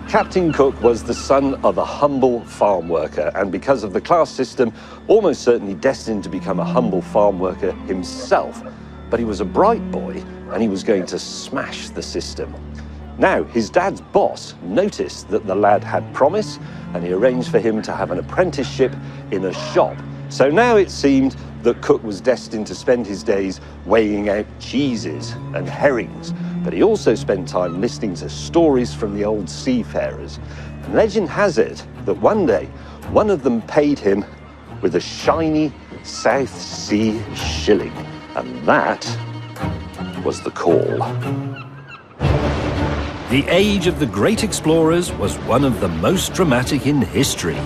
Captain Cook was the son of a humble farm worker, and because of the class system, almost certainly destined to become a humble farm worker himself. But he was a bright boy, and he was going to smash the system. Now, his dad's boss noticed that the lad had promise, and he arranged for him to have an apprenticeship in a shop. So now it seemed that Cook was destined to spend his days weighing out cheeses and herrings, but he also spent time listening to stories from the old seafarers. And legend has it that one day, one of them paid him with a shiny South Sea shilling, and that was the call. The age of the great explorers was one of the most dramatic in history.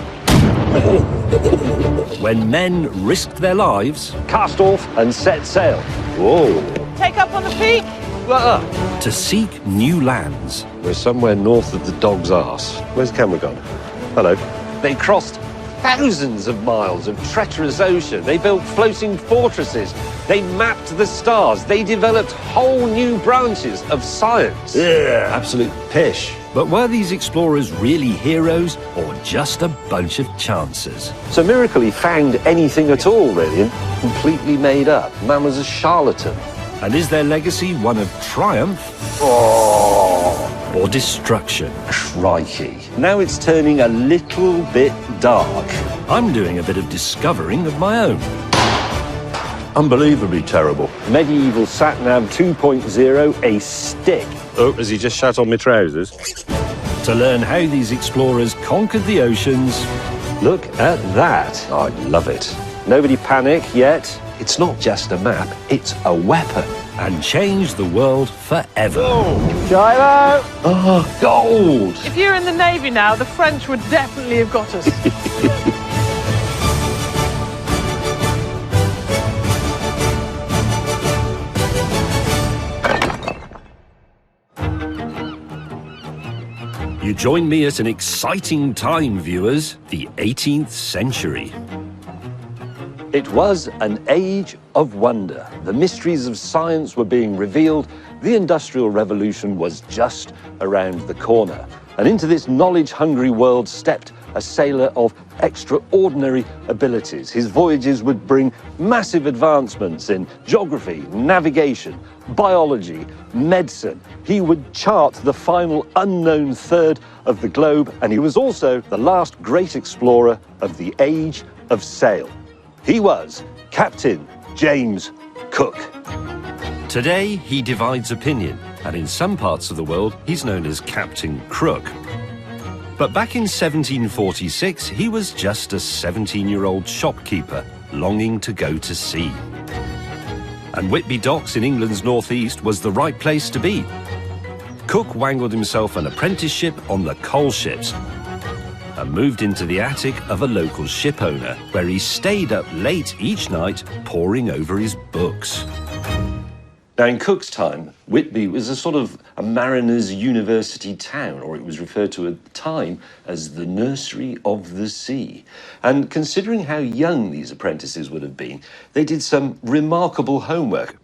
When men risked their lives, Cast off and set sail. Whoa. Take up on the peak. to seek new lands. We're somewhere north of the dog's arse. Where's the camera gone? Hello. They crossed thousands of miles of treacherous ocean. They built floating fortresses. They mapped the stars. They developed whole new branches of science. Yeah, absolute pish. But were these explorers really heroes or just a bunch of chancers? So Miracle, he found anything at all, really, and completely made up. Man was a charlatan. And is their legacy one of triumph or destruction? Crikey. Now it's turning a little bit dark. I'm doing a bit of discovering of my own. Unbelievably terrible. Medieval Sat-Nav 2.0, a stick. Oh, has he just shat on my trousers? To learn how these explorers conquered the oceans. Look at that. I love it. Nobody panic yet. It's not just a map, it's a weapon. And changed the world forever. Shiloh! Oh, gold! If you're in the Navy now, the French would definitely have got us. You join me at an exciting time, viewers, the 18th century. It was an age of wonder. The mysteries of science were being revealed. The Industrial Revolution was just around the corner. And into this knowledge-hungry world stepped a sailor of extraordinary abilities. His voyages would bring massive advancements in geography, navigation, biology, medicine. He would chart the final unknown third of the globe, and he was also the last great explorer of the age of sail. He was Captain James Cook. Today, he divides opinion, and in some parts of the world, he's known as Captain Crook. But back in 1746, he was just a 17-year-old shopkeeper longing to go to sea. And Whitby Docks in England's northeast was the right place to be. Cook wangled himself an apprenticeship on the coal ships and moved into the attic of a local ship owner, where he stayed up late each night poring over his books. Now, in Cook's time, Whitby was a sort of a mariner's university town, or it was referred to at the time as the nursery of the sea. And considering how young these apprentices would have been, they did some remarkable homework.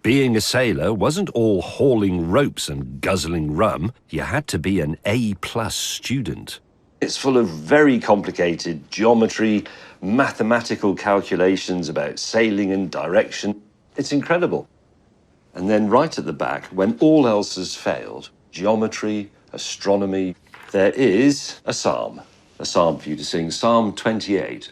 Being a sailor wasn't all hauling ropes and guzzling rum. You had to be an A+ student. It's full of very complicated geometry, mathematical calculations about sailing and direction. It's incredible. And then right at the back, when all else has failed, geometry, astronomy, there is a psalm for you to sing, Psalm 28.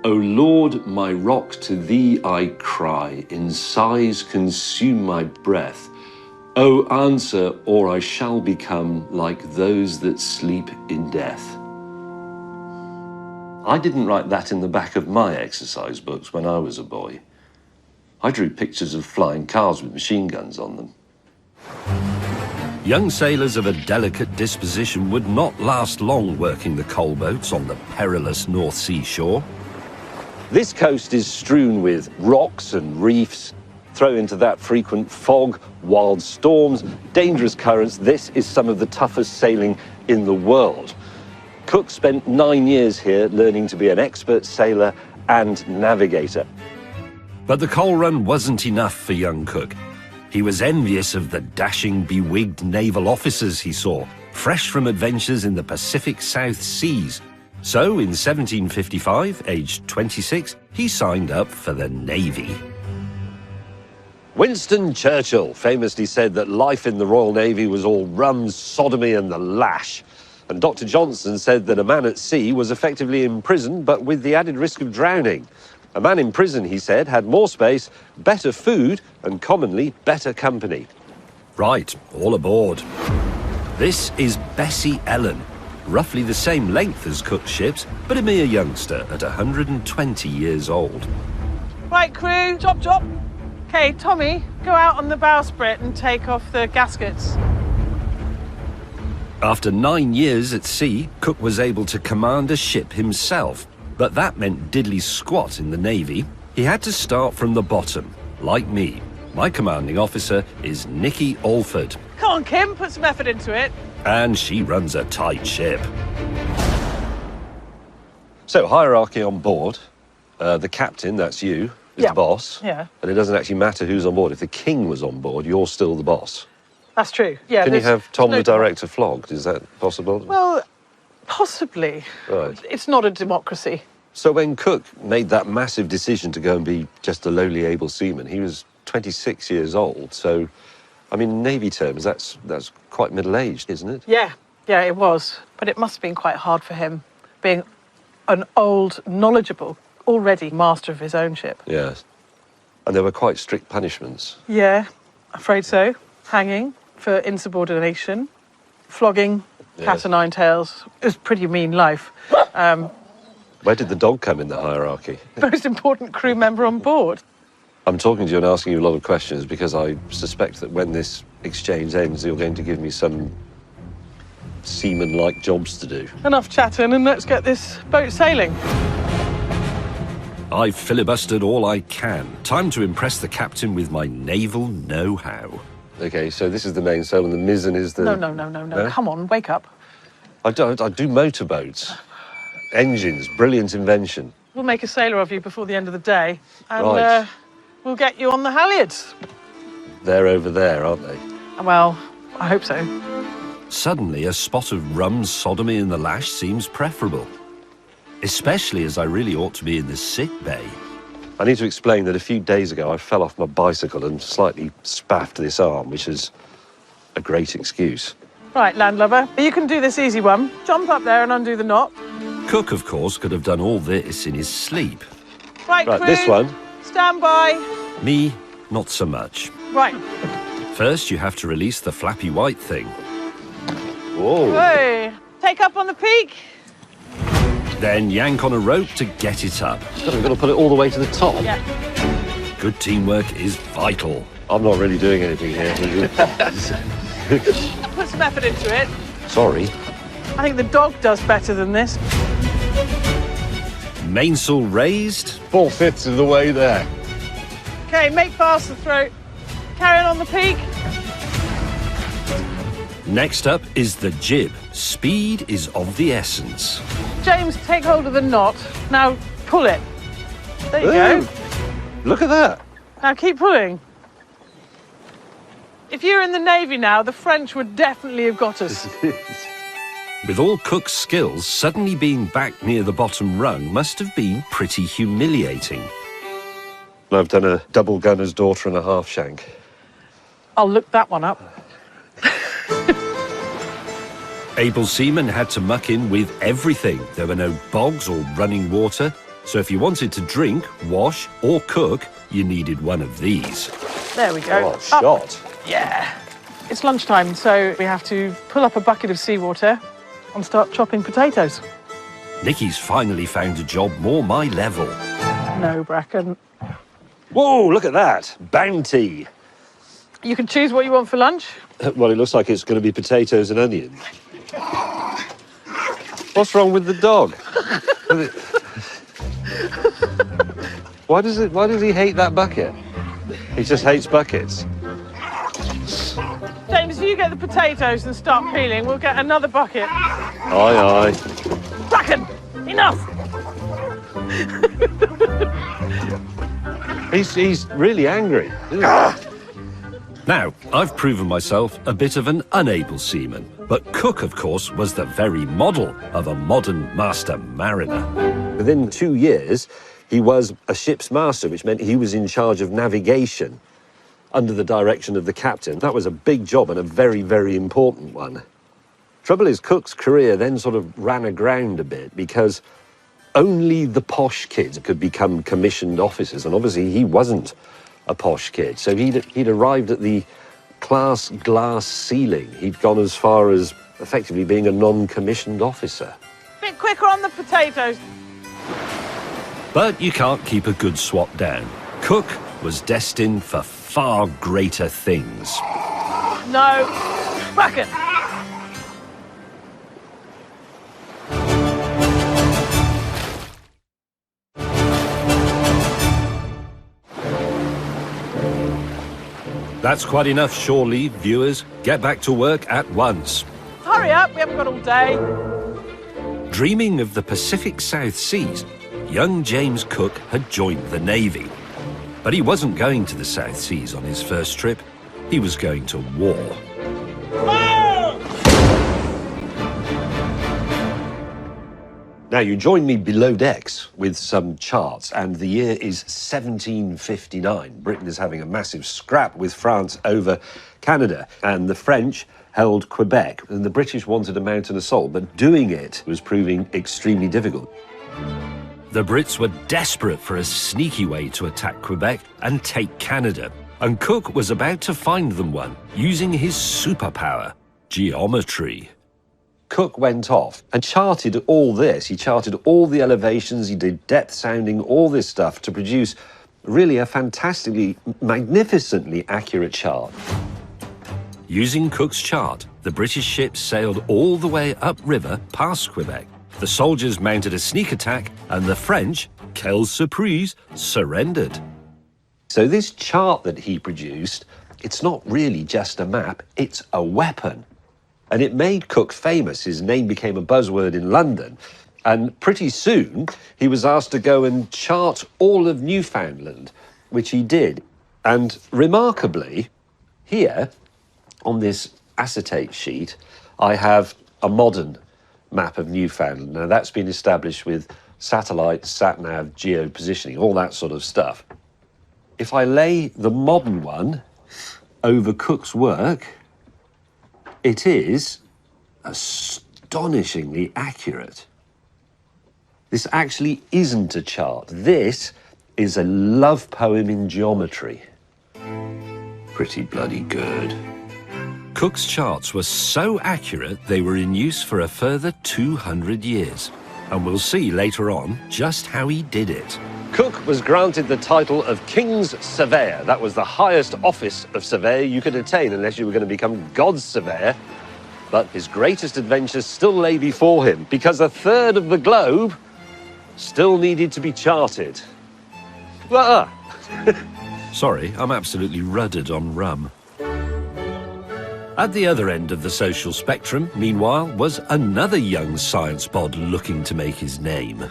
O Lord, my rock, to thee I cry, in sighs consume my breath. O answer, or I shall become like those that sleep in death. I didn't write that in the back of my exercise books when I was a boy. I drew pictures of flying cars with machine guns on them. Young sailors of a delicate disposition would not last long working the coal boats on the perilous North Sea shore. This coast is strewn with rocks and reefs. Throw into that frequent fog, wild storms, dangerous currents. This is some of the toughest sailing in the world. Cook spent 9 years here learning to be an expert sailor and navigator. But the coal run wasn't enough for young Cook. He was envious of the dashing, bewigged naval officers he saw. fresh from adventures in the Pacific South Seas. So in 1755, aged 26, he signed up for the Navy. Winston Churchill famously said that life in the Royal Navy was all rum, sodomy and the lash. And Dr. Johnson said that a man at sea was effectively in prison, but with the added risk of drowning. A man in prison, he said, had more space, better food and commonly better company. Right, all aboard. This is Bessie Ellen, roughly the same length as Cook's ships, but a mere youngster at 120 years old. Right, crew, chop chop. Okay, Tommy, go out on the bowsprit and take off the gaskets. After 9 years at sea, Cook was able to command a ship himself, but that meant diddly squat in the Navy. He had to start from the bottom, like me. My commanding officer is Nikki Alford, Come on, Kim, put some effort into it. and she runs a tight ship. So, hierarchy on board. The captain, that's you, is Yeah. the boss. Yeah. And it doesn't actually matter who's on board. If the king was on board, you're still the boss. That's true. Yeah. Can you there's- have Tom, there's the no- director, flogged? Is that possible? Well, possibly. Right. It's not a democracy. So when Cook made that massive decision to go and be just a lowly able seaman, he was 26 years old. So, I mean, in Navy terms, that's quite middle-aged, isn't it? Yeah, it was. But it must have been quite hard for him, being an old, knowledgeable, already master of his own ship. Yes. And there were quite strict punishments. Yeah, afraid so. Hanging for insubordination, flogging, cat Yes. o' nine tails. It was a pretty mean life. Where did the dog come in the hierarchy? Most important crew member on board. I'm talking to you and asking you a lot of questions because I suspect that when this exchange ends, you're going to give me some seaman-like jobs to do. Enough chatting and let's get this boat sailing. I've filibustered all I can. Time to impress the captain with my naval know-how. Okay, so this is the mainsail and the mizzen is the... No. Come on, wake up. I do motorboats. Engines, brilliant invention. We'll make a sailor of you before the end of the day. And Right. we'll get you on the halyards. They're over there, aren't they? Well, I hope so. Suddenly, a spot of rum, sodomy and the lash seems preferable. Especially as I really ought to be in the sick bay. I need to explain that a few days ago I fell off my bicycle and slightly spaffed this arm, which is a great excuse. Right, landlubber, you can do this easy one. Jump up there and undo the knot. Cook, of course, could have done all this in his sleep. Right, Right, crew, this one. stand by. Me, not so much. Right. First, you have to release the flappy white thing. Whoa. Hey, take up on the peak. Then yank on a rope to get it up. We've got to put it all the way to the top. Yeah. Good teamwork is vital. I'm not really doing anything here. Put some effort into it. Sorry. I think the dog does better than this. Mainsail raised. 4/5 of the way there. Okay, make fast the throat. Carry on the peak. Next up is the jib. Speed is of the essence. James, take hold of the knot. Now pull it. There you Ooh. go. Look at that. Now keep pulling. If you were in the Navy now, the French would definitely have got us. With all Cook's skills, suddenly being back near the bottom rung must have been pretty humiliating. I've done a double gunner's daughter and a half shank. I'll look that one up. Able seamen had to muck in with everything. There were no bogs or running water, so if you wanted to drink, wash or cook, you needed one of these. There we go. Oh, Up. shot. Yeah. It's lunchtime, so we have to pull up a bucket of seawater and start chopping potatoes. Nikki's finally found a job more my level. No, Bracken. Whoa, look at that. Bounty. You can choose what you want for lunch. Well, it looks like it's going to be potatoes and onions. What's wrong with the dog? Why does he hate that bucket? He just hates buckets. James, if you get the potatoes and start peeling, we'll get another bucket. Aye, aye. Bracken, enough! He's really angry. Isn't he? Now, I've proven myself a bit of an unable seaman, but Cook, of course, was the very model of a modern master mariner. Within 2 years, he was a ship's master, which meant he was in charge of navigation under the direction of the captain. That was a big job and a very, very important one. Trouble is, Cook's career then sort of ran aground a bit because only the posh kids could become commissioned officers, and obviously he wasn't a posh kid. So he'd arrived at the class glass ceiling. He'd gone as far as effectively being a non-commissioned officer. Bit quicker on the potatoes. But you can't keep a good swap down. Cook was destined for far greater things. No. Bucket. That's quite enough shore leave, viewers. Get back to work at once. Hurry up, we haven't got all day. Dreaming of the Pacific South Seas, young James Cook had joined the Navy. But he wasn't going to the South Seas on his first trip. He was going to war. Now, you join me below decks with some charts, and the year is 1759. Britain is having a massive scrap with France over Canada, and the French held Quebec, and the British wanted a mountain assault, but doing it was proving extremely difficult. The Brits were desperate for a sneaky way to attack Quebec and take Canada, and Cook was about to find them one, using his superpower, geometry. Cook went off and charted all this. He charted all the elevations, he did depth sounding, all this stuff to produce really a fantastically, magnificently accurate chart. Using Cook's chart, the British ships sailed all the way upriver past Quebec. The soldiers mounted a sneak attack, and the French, quelle surprise, surrendered. So this chart that he produced, it's not really just a map, it's a weapon. And it made Cook famous. His name became a buzzword in London. And pretty soon, he was asked to go and chart all of Newfoundland, which he did. And remarkably, here, on this acetate sheet, I have a modern map of Newfoundland. Now, that's been established with satellites, sat-nav, geo-positioning, all that sort of stuff. If I lay the modern one over Cook's work, it is astonishingly accurate. This actually isn't a chart. This is a love poem in geometry. Pretty bloody good. Cook's charts were so accurate they were in use for a further 200 years. And we'll see later on just how he did it. Cook was granted the title of King's Surveyor. That was the highest office of surveyor you could attain unless you were going to become God's surveyor. But his greatest adventures still lay before him because a third of the globe still needed to be charted. Sorry, I'm absolutely ruddered on rum. At the other end of the social spectrum, meanwhile, was another young science bod looking to make his name.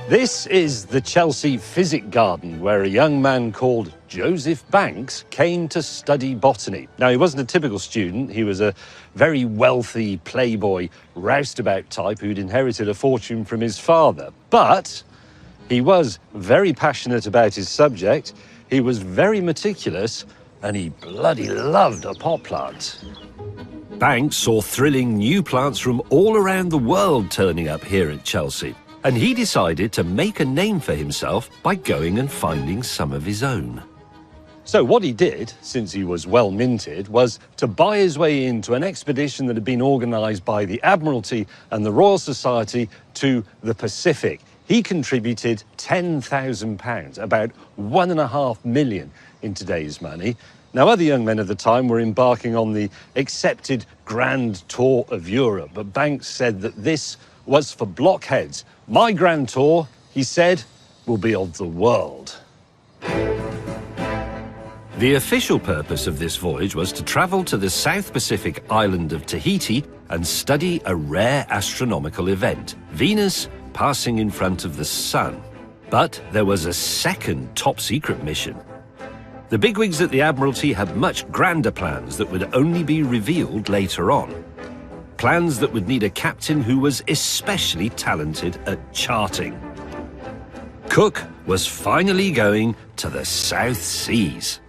This is the Chelsea Physic Garden, where a young man called Joseph Banks came to study botany. Now, he wasn't a typical student. He was a very wealthy playboy, roustabout type who'd inherited a fortune from his father. But he was very passionate about his subject, he was very meticulous, and he bloody loved a pot plant. Banks saw thrilling new plants from all around the world turning up here at Chelsea. And he decided to make a name for himself by going and finding some of his own. So what he did, since he was well minted, was to buy his way into an expedition that had been organised by the Admiralty and the Royal Society to the Pacific. He contributed £10,000, about £1.5 million in today's money. Now, other young men of the time were embarking on the accepted Grand Tour of Europe, but Banks said that this was for blockheads. My Grand Tour, he said, will be of the world. The official purpose of this voyage was to travel to the South Pacific island of Tahiti and study a rare astronomical event, Venus passing in front of the sun. But there was a second top-secret mission. The bigwigs at the Admiralty had much grander plans that would only be revealed later on. Plans that would need a captain who was especially talented at charting. Cook was finally going to the South Seas.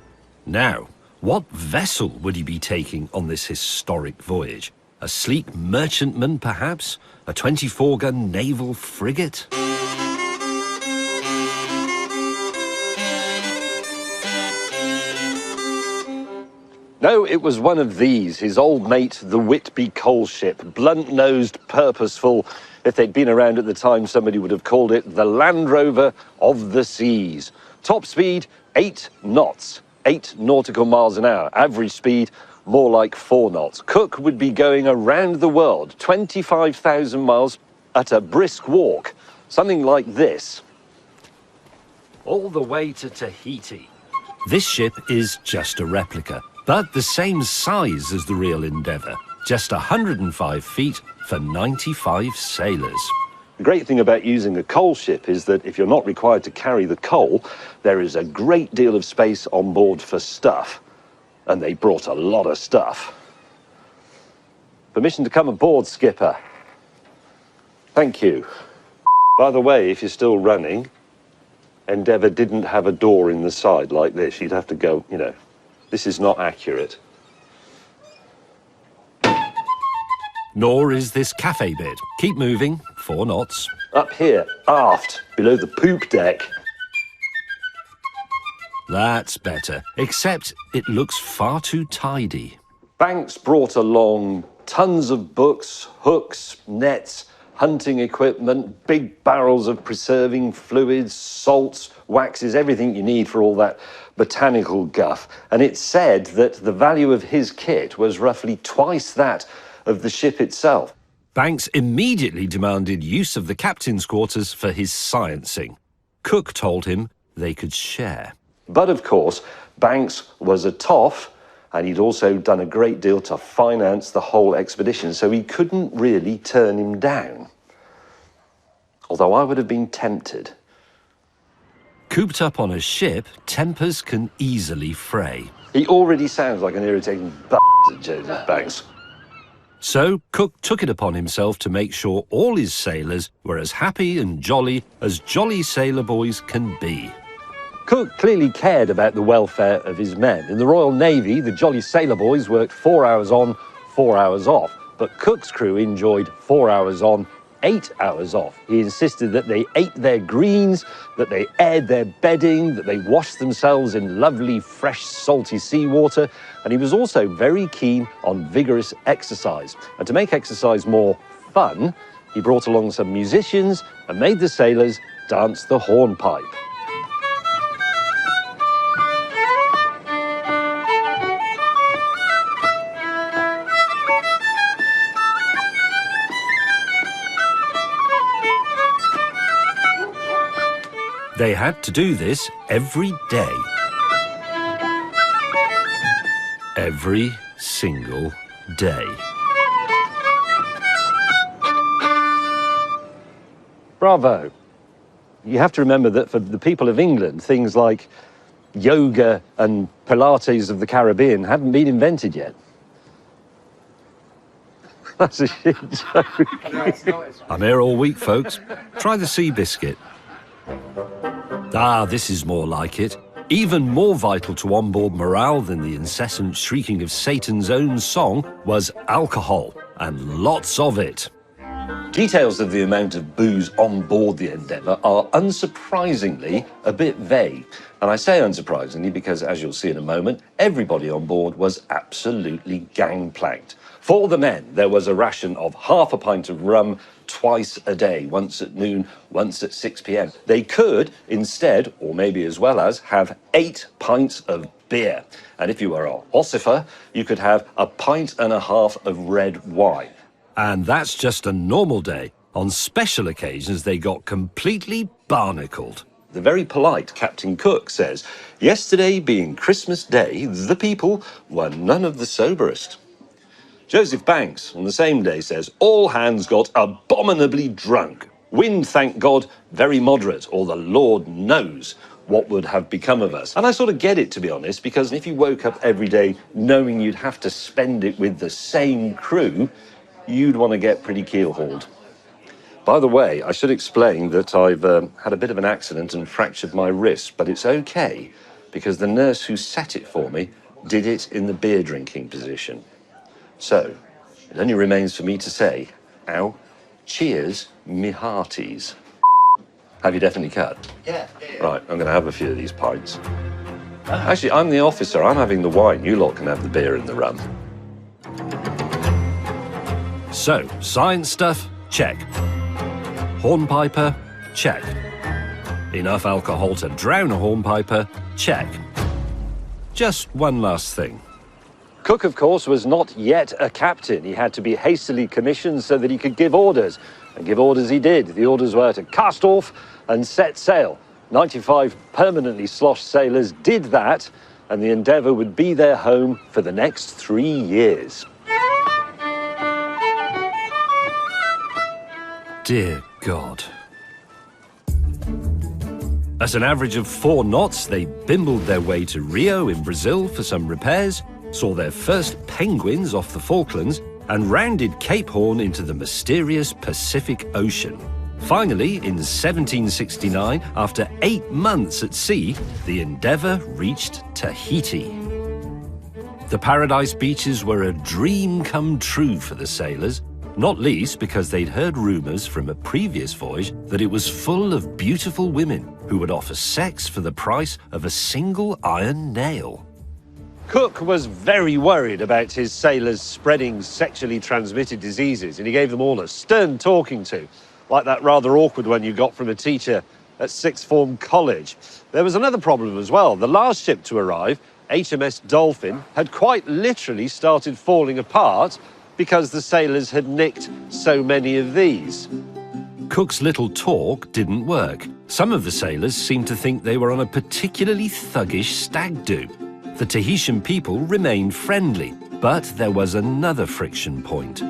Now, what vessel would he be taking on this historic voyage? A sleek merchantman, perhaps? A 24-gun naval frigate? No, it was one of these, his old mate, the Whitby coal ship. Blunt-nosed, purposeful. If they'd been around at the time, somebody would have called it the Land Rover of the Seas. Top speed, 8 knots, 8 nautical miles an hour. Average speed, more like 4 knots. Cook would be going around the world, 25,000 miles at a brisk walk. Something like this. All the way to Tahiti. This ship is just a replica, but the same size as the real Endeavour. Just 105 feet for 95 sailors. The great thing about using a coal ship is that if you're not required to carry the coal, there is a great deal of space on board for stuff. And they brought a lot of stuff. Permission to come aboard, skipper. Thank you. By the way, if you're still running, Endeavour didn't have a door in the side like this. You'd have to go, you know, this is not accurate. Nor is this cafe bit. Keep moving, 4 knots. Up here, aft, below the poop deck. That's better, except it looks far too tidy. Banks brought along tons of books, hooks, nets, hunting equipment, big barrels of preserving fluids, salts, waxes, everything you need for all that botanical guff. And it's said that the value of his kit was roughly twice that of the ship itself. Banks immediately demanded use of the captain's quarters for his sciencing. Cook told him they could share. But of course, Banks was a toff, and he'd also done a great deal to finance the whole expedition, so he couldn't really turn him down. Although I would have been tempted. Cooped up on a ship, tempers can easily fray. He already sounds like an irritating bastard, Joseph Banks. So Cook took it upon himself to make sure all his sailors were as happy and jolly as jolly sailor boys can be. Cook clearly cared about the welfare of his men. In the Royal Navy, the jolly sailor boys worked 4 hours on, 4 hours off. But Cook's crew enjoyed 4 hours on, 8 hours off. He insisted that they ate their greens, that they aired their bedding, that they washed themselves in lovely, fresh, salty seawater. And he was also very keen on vigorous exercise. And to make exercise more fun, he brought along some musicians and made the sailors dance the hornpipe. They had to do this every day. Every single day. Bravo. You have to remember that for the people of England, things like yoga and Pilates of the Caribbean hadn't been invented yet. That's a shit joke. I'm here all week, folks. Try the sea biscuit. Ah, this is more like it. Even more vital to onboard morale than the incessant shrieking of Satan's own song was alcohol, and lots of it. Details of the amount of booze on board the Endeavour are unsurprisingly a bit vague. And I say unsurprisingly because, as you'll see in a moment, everybody on board was absolutely gangplanked. For the men, there was a ration of half a pint of rum twice a day, once at noon, once at 6 p.m. They could instead, or maybe as well as, have 8 pints of beer. And if you were a ossifer, you could have a pint and a half of red wine. And that's just a normal day. On special occasions, they got completely barnacled. The very polite Captain Cook says, "Yesterday being Christmas Day, the people were none of the soberest." Joseph Banks, on the same day, says, "All hands got abominably drunk. Wind, thank God, very moderate, or the Lord knows what would have become of us. And I sort of get it, to be honest, because if you woke up every day knowing you'd have to spend it with the same crew, you'd want to get pretty keel-hauled. By the way, I should explain that I've had a bit of an accident and fractured my wrist, but it's okay, because the nurse who set it for me did it in the beer drinking position. So, it only remains for me to say, ow, cheers, me hearties. Have you definitely cut? Yeah. Right, I'm going to have a few of these pints. Actually, I'm the officer. I'm having the wine. You lot can have the beer and the rum. So, science stuff, check. Hornpiper, check. Enough alcohol to drown a hornpiper, check. Just one last thing. Cook, of course, was not yet a captain. He had to be hastily commissioned so that he could give orders. And give orders he did. The orders were to cast off and set sail. 95 permanently sloshed sailors did that, and the Endeavour would be their home for the next 3 years. Dear God. At an average of 4 knots, they bimbled their way to Rio in Brazil for some repairs, saw their first penguins off the Falklands, and rounded Cape Horn into the mysterious Pacific Ocean. Finally, in 1769, after 8 months at sea, the Endeavour reached Tahiti. The Paradise Beaches were a dream come true for the sailors, not least because they'd heard rumours from a previous voyage that it was full of beautiful women who would offer sex for the price of a single iron nail. Cook was very worried about his sailors spreading sexually transmitted diseases, and he gave them all a stern talking to, like that rather awkward one you got from a teacher at sixth form college. There was another problem as well. The last ship to arrive, HMS Dolphin, had quite literally started falling apart because the sailors had nicked so many of these. Cook's little talk didn't work. Some of the sailors seemed to think they were on a particularly thuggish stag do. The Tahitian people remained friendly, but there was another friction point.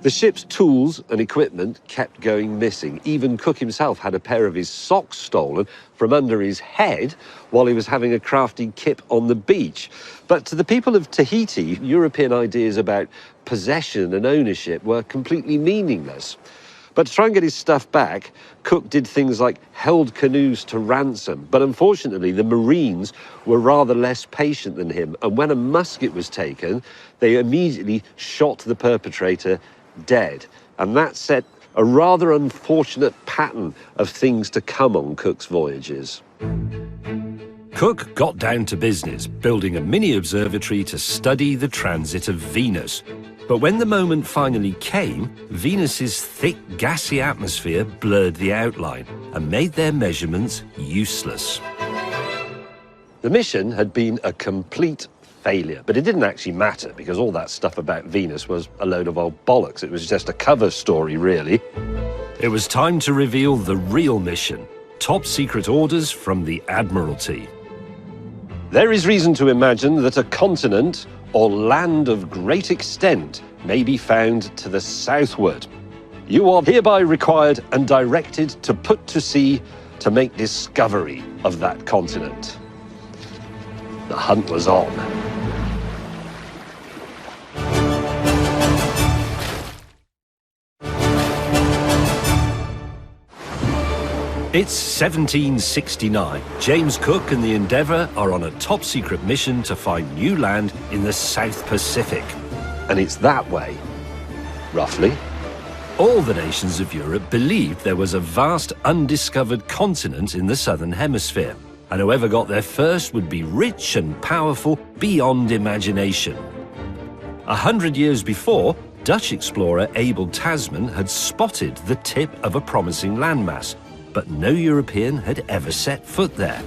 The ship's tools and equipment kept going missing. Even Cook himself had a pair of his socks stolen from under his head while he was having a crafty kip on the beach. But to the people of Tahiti, European ideas about possession and ownership were completely meaningless. But to try and get his stuff back, Cook did things like held canoes to ransom. But unfortunately, the Marines were rather less patient than him. And when a musket was taken, they immediately shot the perpetrator dead. And that set a rather unfortunate pattern of things to come on Cook's voyages. Cook got down to business, building a mini observatory to study the transit of Venus. But when the moment finally came, Venus's thick, gassy atmosphere blurred the outline and made their measurements useless. The mission had been a complete failure, but it didn't actually matter because all that stuff about Venus was a load of old bollocks. It was just a cover story, really. It was time to reveal the real mission, top secret orders from the Admiralty. There is reason to imagine that a continent or land of great extent may be found to the southward. You are hereby required and directed to put to sea to make discovery of that continent. The hunt was on. It's 1769. James Cook and the Endeavour are on a top-secret mission to find new land in the South Pacific. And it's that way, roughly. All the nations of Europe believed there was a vast undiscovered continent in the southern hemisphere, and whoever got there first would be rich and powerful beyond imagination. 100 years before, Dutch explorer Abel Tasman had spotted the tip of a promising landmass, but no European had ever set foot there.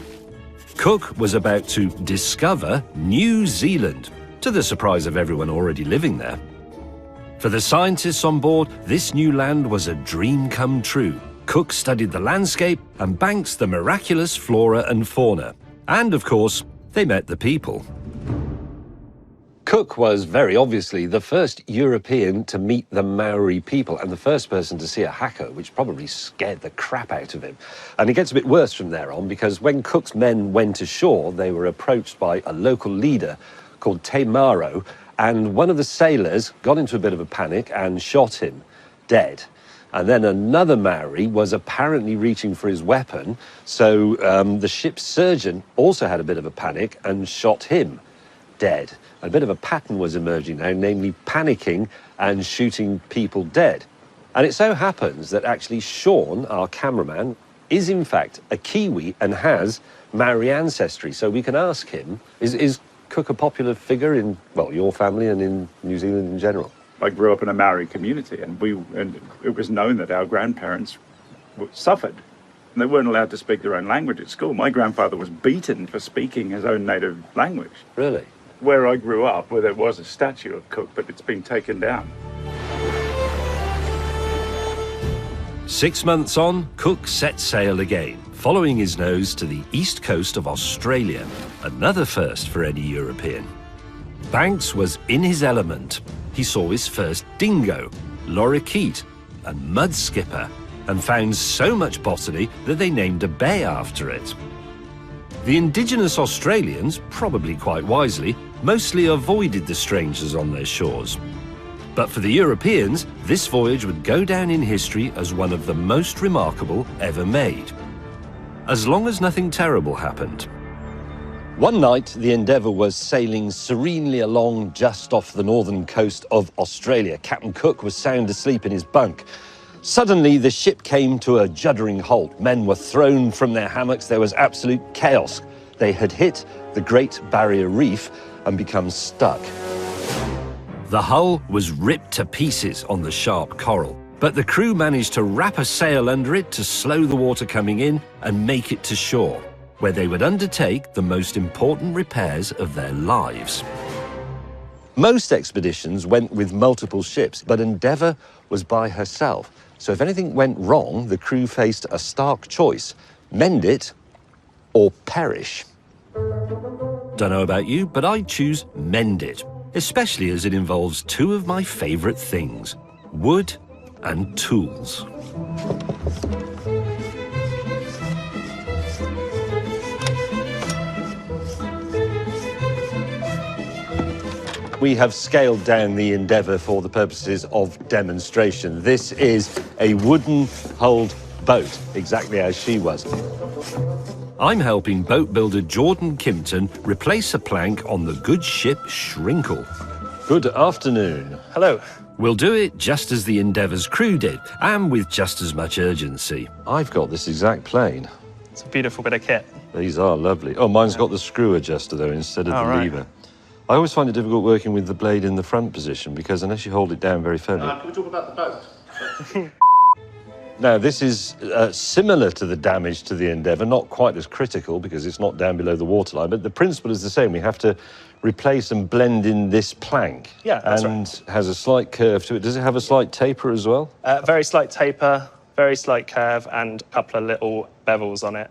Cook was about to discover New Zealand, to the surprise of everyone already living there. For the scientists on board, this new land was a dream come true. Cook studied the landscape and banks the miraculous flora and fauna. And, of course, they met the people. Cook was very obviously the first European to meet the Maori people and the first person to see a haka, which probably scared the crap out of him. And it gets a bit worse from there on, because when Cook's men went ashore, they were approached by a local leader called Te Maro, and one of the sailors got into a bit of a panic and shot him dead. And then another Maori was apparently reaching for his weapon, so the ship's surgeon also had a bit of a panic and shot him dead. A bit of a pattern was emerging now, namely panicking and shooting people dead. And it so happens that actually Sean, our cameraman, is in fact a Kiwi and has Maori ancestry. So we can ask him, is Cook a popular figure in, well, your family and in New Zealand in general? I grew up in a Maori community, and it was known that our grandparents suffered. And they weren't allowed to speak their own language at school. My grandfather was beaten for speaking his own native language. Really? Where I grew up, where there was a statue of Cook, but it's been taken down. 6 months on, Cook set sail again, following his nose to the east coast of Australia, another first for any European. Banks was in his element. He saw his first dingo, lorikeet, and mud skipper, and found so much botany that they named a bay after it. The indigenous Australians, probably quite wisely, mostly avoided the strangers on their shores. But for the Europeans, this voyage would go down in history as one of the most remarkable ever made. As long as nothing terrible happened. One night, the Endeavour was sailing serenely along just off the northern coast of Australia. Captain Cook was sound asleep in his bunk. Suddenly, the ship came to a juddering halt. Men were thrown from their hammocks. There was absolute chaos. They had hit the Great Barrier Reef and become stuck. The hull was ripped to pieces on the sharp coral, but the crew managed to wrap a sail under it to slow the water coming in and make it to shore, where they would undertake the most important repairs of their lives. Most expeditions went with multiple ships, but Endeavour was by herself. So if anything went wrong, the crew faced a stark choice: mend it or perish. Don't know about you, but I'd choose mend it, especially as it involves two of my favourite things: wood and tools. We have scaled down the Endeavour for the purposes of demonstration. This is a wooden-hulled boat, exactly as she was. I'm helping boat builder Jordan Kimpton replace a plank on the good ship Shrinkle. Good afternoon. Hello. We'll do it just as the Endeavour's crew did, and with just as much urgency. I've got this exact plane. It's a beautiful bit of kit. These are lovely. Oh, mine's got the screw adjuster, though, instead of the lever. I always find it difficult working with the blade in the front position, because unless you hold it down very firmly... Can we talk about the boat? Now, this is similar to the damage to the Endeavour, not quite as critical because it's not down below the waterline, but the principle is the same. We have to replace and blend in this plank. Yeah, that's and right. has a slight curve to it. Does it have a slight taper as well? Very slight taper, very slight curve, and a couple of little bevels on it.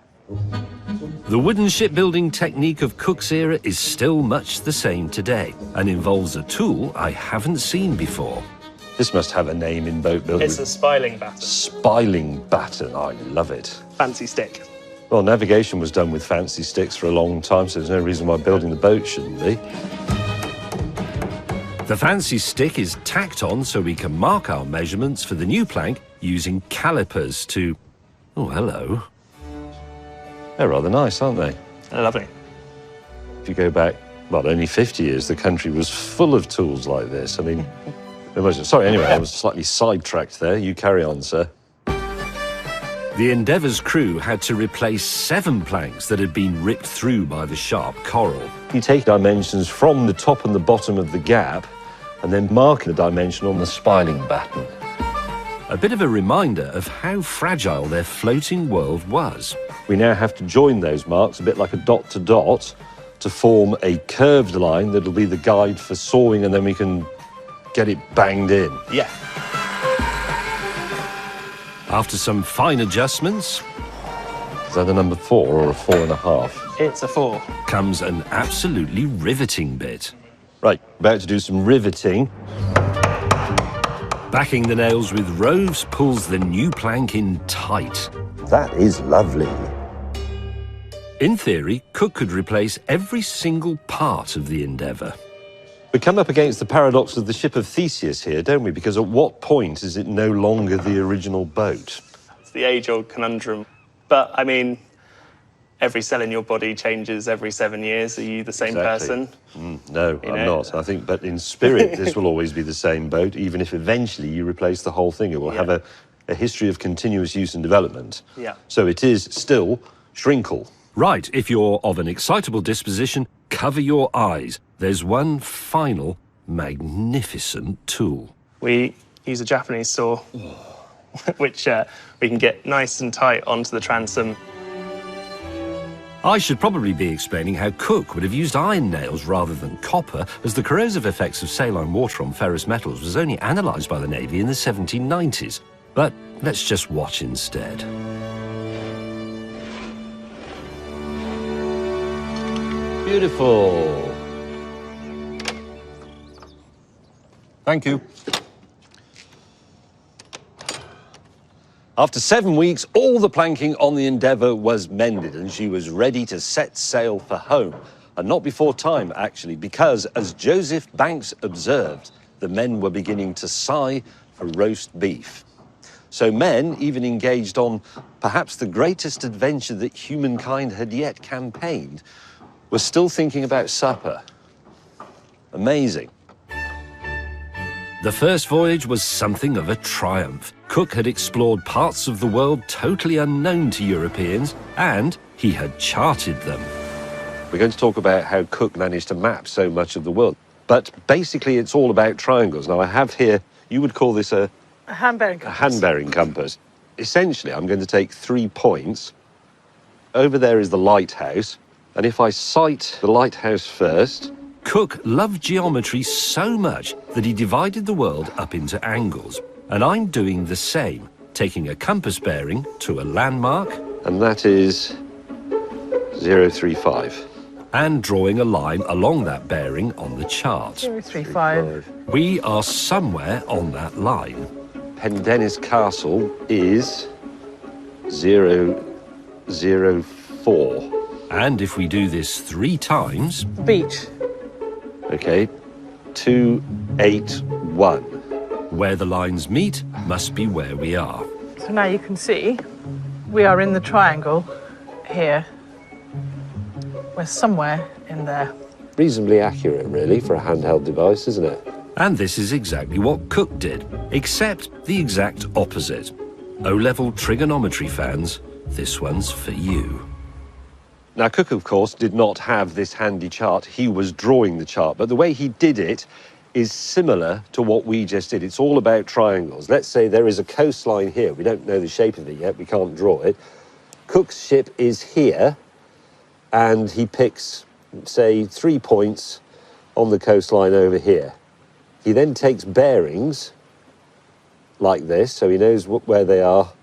The wooden shipbuilding technique of Cook's era is still much the same today, and involves a tool I haven't seen before. This must have a name in boat building. It's a spiling batten. Spiling batten. I love it. Fancy stick. Well, navigation was done with fancy sticks for a long time, so there's no reason why building the boat shouldn't be. The fancy stick is tacked on so we can mark our measurements for the new plank using calipers to... Oh, hello. They're rather nice, aren't they? Lovely. If you go back, well, only 50 years, the country was full of tools like this. I mean, sorry, anyway, I was slightly sidetracked there. You carry on, sir. The Endeavour's crew had to replace 7 planks that had been ripped through by the sharp coral. You take dimensions from the top and the bottom of the gap and then mark the dimension on the spiling batten. A bit of a reminder of how fragile their floating world was. We now have to join those marks, a bit like a dot to dot, to form a curved line that'll be the guide for sawing, and then we can get it banged in. Yeah. After some fine adjustments, Is that a number 4 or a 4.5? It's a 4. comes an absolutely riveting bit. Right, about to do some riveting. Backing the nails with rows pulls the new plank in tight. That is lovely. In theory, Cook could replace every single part of the endeavour. We come up against the paradox of the ship of Theseus here, don't we? Because at what point is it no longer the original boat? It's the age-old conundrum. But, I mean, every cell in your body changes every 7 years. Are you the same person? No, I'm not. I think, but in spirit, this will always be the same boat, even if eventually you replace the whole thing. It will have a history of continuous use and development. Yeah. So it is still Shrinkle. Right, if you're of an excitable disposition, cover your eyes. There's one final, magnificent tool. We use a Japanese saw, which we can get nice and tight onto the transom. I should probably be explaining how Cook would have used iron nails rather than copper, as the corrosive effects of saline water on ferrous metals was only analysed by the Navy in the 1790s. But let's just watch instead. Beautiful. Thank you. After 7 weeks, all the planking on the Endeavour was mended and she was ready to set sail for home. And not before time, actually, because, as Joseph Banks observed, the men were beginning to sigh for roast beef. So men even engaged on perhaps the greatest adventure that humankind had yet campaigned, were still thinking about supper. Amazing. The first voyage was something of a triumph. Cook had explored parts of the world totally unknown to Europeans, and he had charted them. We're going to talk about how Cook managed to map so much of the world. But basically, it's all about triangles. Now, I have here, you would call this a hand-bearing compass. A hand-bearing compass. Essentially, I'm going to take 3 points. Over there is the lighthouse. And if I sight the lighthouse first... Cook loved geometry so much that he divided the world up into angles. And I'm doing the same, taking a compass bearing to a landmark... And that is 035. And drawing a line along that bearing on the chart. 035. We are somewhere on that line. Pendennis Castle is 004. And if we do this 3 times... Beach. Okay, 281. Where the lines meet must be where we are. So now you can see we are in the triangle here. We're somewhere in there. Reasonably accurate, really, for a handheld device, isn't it? And this is exactly what Cook did, except the exact opposite. O-level trigonometry fans, this one's for you. Now, Cook, of course, did not have this handy chart. He was drawing the chart, but the way he did it is similar to what we just did. It's all about triangles. Let's say there is a coastline here. We don't know the shape of it yet. We can't draw it. Cook's ship is here, and he picks, say, 3 points on the coastline over here. He then takes bearings like this, so he knows where they are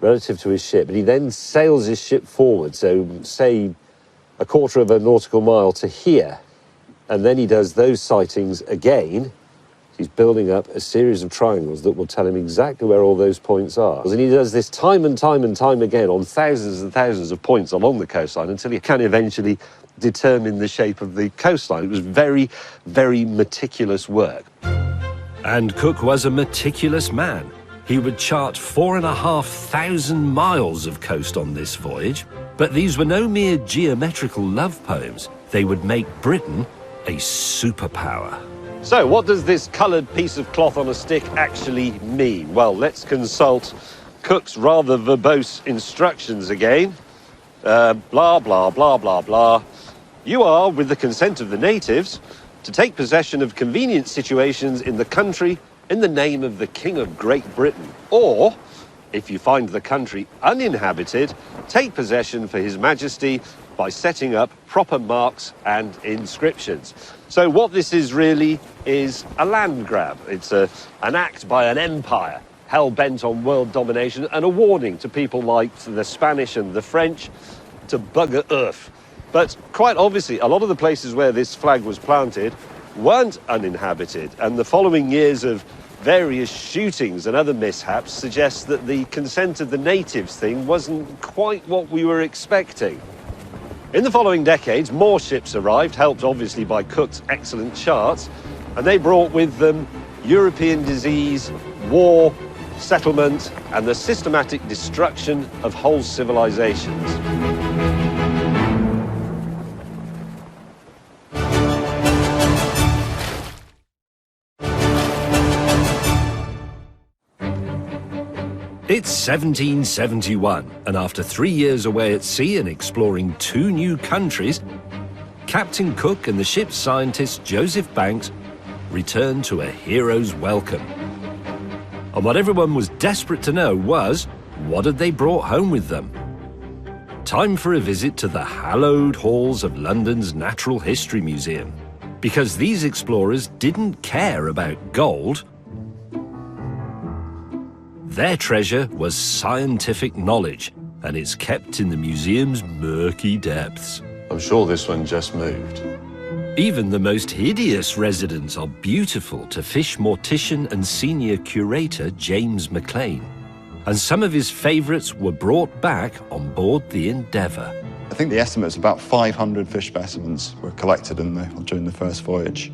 relative to his ship, but he then sails his ship forward, so say a quarter of a nautical mile to here, and then he does those sightings again. He's building up a series of triangles that will tell him exactly where all those points are. And he does this time and time and time again on thousands and thousands of points along the coastline until he can eventually determine the shape of the coastline. It was very, very meticulous work. And Cook was a meticulous man. He would chart 4,500 miles of coast on this voyage, but these were no mere geometrical love poems. They would make Britain a superpower. So, what does this coloured piece of cloth on a stick actually mean? Well, let's consult Cook's rather verbose instructions again. Blah, blah, blah, blah, blah. You are, with the consent of the natives, to take possession of convenient situations in the country in the name of the King of Great Britain. Or, if you find the country uninhabited, take possession for His Majesty by setting up proper marks and inscriptions. So what this is really is a land grab. It's an act by an empire hell-bent on world domination and a warning to people like the Spanish and the French to bugger earth. But quite obviously, a lot of the places where this flag was planted weren't uninhabited, and the following years of various shootings and other mishaps suggest that the consent of the natives thing wasn't quite what we were expecting. In the following decades, more ships arrived, helped obviously by Cook's excellent charts, and they brought with them European disease, war, settlement, and the systematic destruction of whole civilizations. It's 1771, and after 3 years away at sea and exploring 2 new countries, Captain Cook and the ship's scientist Joseph Banks returned to a hero's welcome. And what everyone was desperate to know was, what had they brought home with them? Time for a visit to the hallowed halls of London's Natural History Museum, because these explorers didn't care about gold. Their treasure was scientific knowledge, and it's kept in the museum's murky depths. I'm sure this one just moved. Even the most hideous residents are beautiful to fish mortician and senior curator James McLean. And some of his favourites were brought back on board the Endeavour. I think the estimate is about 500 fish specimens were collected during the first voyage.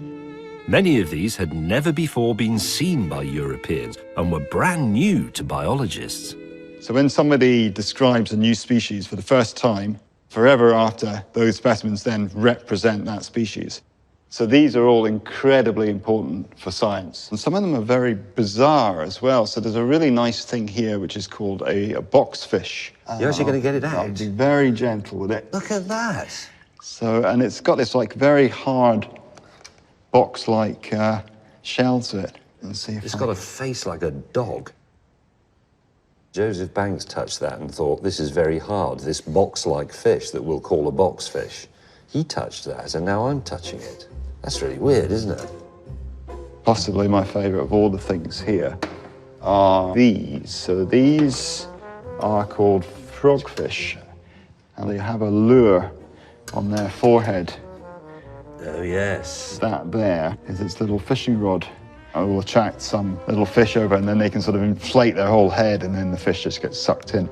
Many of these had never before been seen by Europeans and were brand new to biologists. So when somebody describes a new species for the first time, forever after, those specimens then represent that species. So these are all incredibly important for science. And some of them are very bizarre as well. So there's a really nice thing here which is called a boxfish. You're actually going to get it I'll out? be very gentle with it. Look at that. So, and it's got this like very hard box-like shell to it. And see if It's got a face like a dog. Joseph Banks touched that and thought, this is very hard, this box-like fish that we'll call a boxfish. He touched that, and now I'm touching it. That's really weird, isn't it? Possibly my favourite of all the things here are these. So these are called frogfish, and they have a lure on their forehead. Oh, yes. That there is its little fishing rod. It will attract some little fish over, and then they can sort of inflate their whole head, and then the fish just gets sucked in.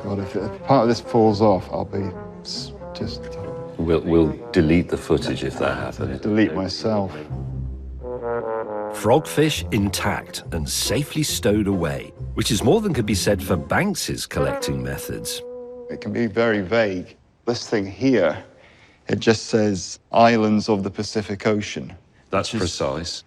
God, if part of this falls off, I'll be just... We'll delete the footage if that happens. delete myself. Frogfish intact and safely stowed away, which is more than could be said for Banks's collecting methods. It can be very vague. This thing here, it just says islands of the Pacific Ocean. That's precise.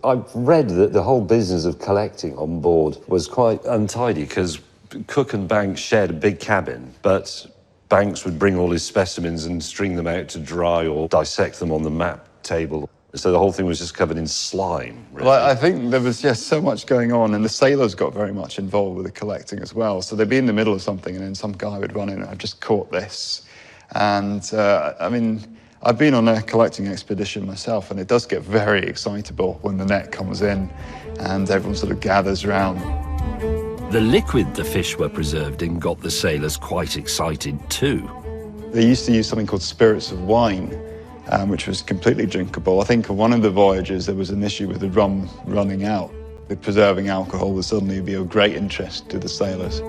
I've read that the whole business of collecting on board was quite untidy because Cook and Banks shared a big cabin, but Banks would bring all his specimens and string them out to dry or dissect them on the map table. So the whole thing was just covered in slime, really. Well, I think there was just so much going on, and the sailors got very much involved with the collecting as well. So they'd be in the middle of something, and then some guy would run in, and I've just caught this. And, I mean, I've been on a collecting expedition myself, and it does get very excitable when the net comes in and everyone sort of gathers around. The liquid the fish were preserved in got the sailors quite excited too. They used to use something called spirits of wine, which was completely drinkable. I think on one of the voyages there was an issue with the rum running out. The preserving alcohol would suddenly be of great interest to the sailors.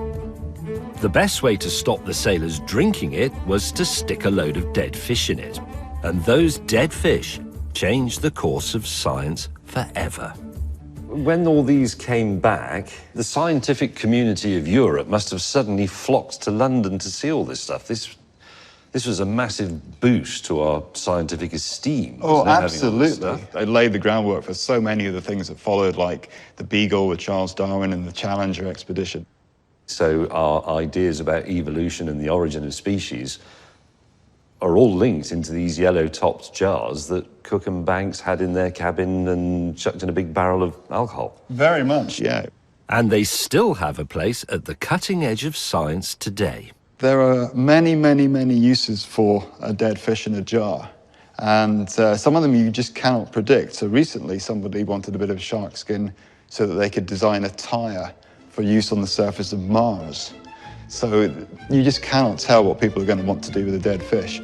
The best way to stop the sailors drinking it was to stick a load of dead fish in it. And those dead fish changed the course of science forever. When all these came back, the scientific community of Europe must have suddenly flocked to London to see all this stuff. This was a massive boost to our scientific esteem. Oh, wasn't it, having all this absolutely. stuff? They laid the groundwork for so many of the things that followed, like the Beagle with Charles Darwin and the Challenger expedition. So our ideas about evolution and the origin of species are all linked into these yellow-topped jars that Cook and Banks had in their cabin and chucked in a big barrel of alcohol. Very much, yeah. And they still have a place at the cutting edge of science today. There are many, many, many uses for a dead fish in a jar. And some of them you just cannot predict. So recently somebody wanted a bit of shark skin so that they could design a tire for use on the surface of Mars. So you just cannot tell what people are going to want to do with a dead fish.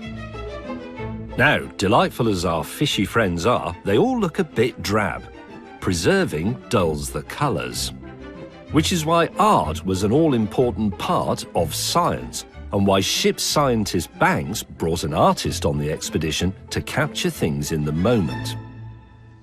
Now, delightful as our fishy friends are, they all look a bit drab. Preserving dulls the colours. Which is why art was an all-important part of science, and why ship scientist Banks brought an artist on the expedition to capture things in the moment.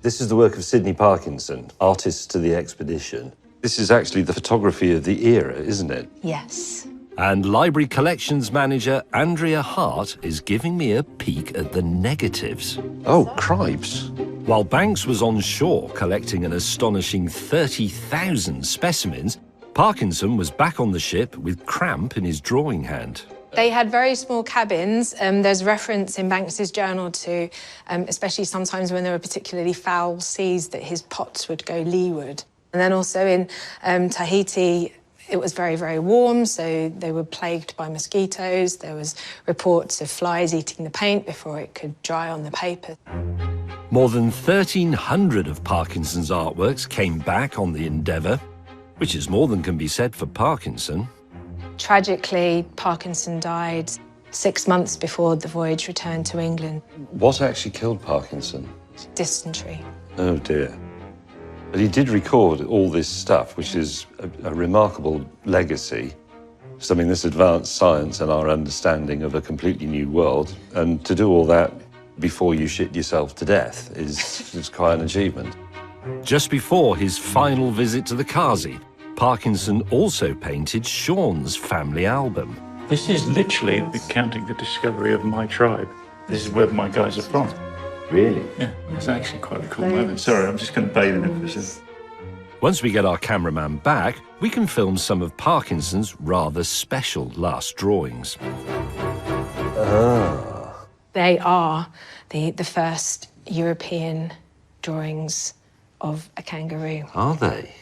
This is the work of Sidney Parkinson, artist to the expedition. This is actually the photography of the era, isn't it? Yes. And Library Collections Manager Andrea Hart is giving me a peek at the negatives. Oh, cripes. While Banks was on shore collecting an astonishing 30,000 specimens, Parkinson was back on the ship with cramp in his drawing hand. They had very small cabins. There's reference in Banks's journal to, especially sometimes when there were particularly foul seas, that his pots would go leeward. And then also in Tahiti, it was very, very warm, so they were plagued by mosquitoes. There was reports of flies eating the paint before it could dry on the paper. More than 1,300 of Parkinson's artworks came back on the Endeavour, which is more than can be said for Parkinson. Tragically, Parkinson died 6 months before the voyage returned to England. What actually killed Parkinson? Dysentery. Oh, dear. But he did record all this stuff, which is a remarkable legacy. So, I mean, this advanced science and our understanding of a completely new world, and to do all that before you shit yourself to death is quite an achievement. Just before his final visit to the Kazi, Parkinson also painted Sean's family album. This is literally counting the discovery of my tribe. This is where my guys are from. Really? Yeah, it's actually quite a cool moment. Sorry, I'm just going to bathe in it for a second. Once we get our cameraman back, we can film some of Parkinson's rather special last drawings. They are the first European drawings of a kangaroo. Are they?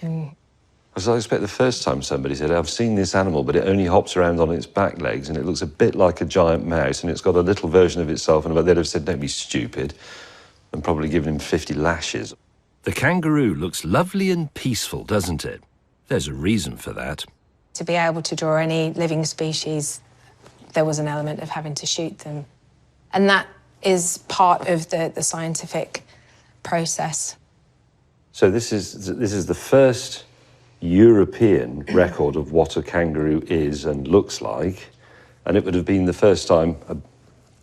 As I expect the first time somebody said, I've seen this animal, but it only hops around on its back legs and it looks a bit like a giant mouse and it's got a little version of itself, and they'd have said, don't be stupid, and probably given him 50 lashes. The kangaroo looks lovely and peaceful, doesn't it? There's a reason for that. To be able to draw any living species, there was an element of having to shoot them. And that is part of the scientific process. So this is the first European record of what a kangaroo is and looks like, and it would have been the first time,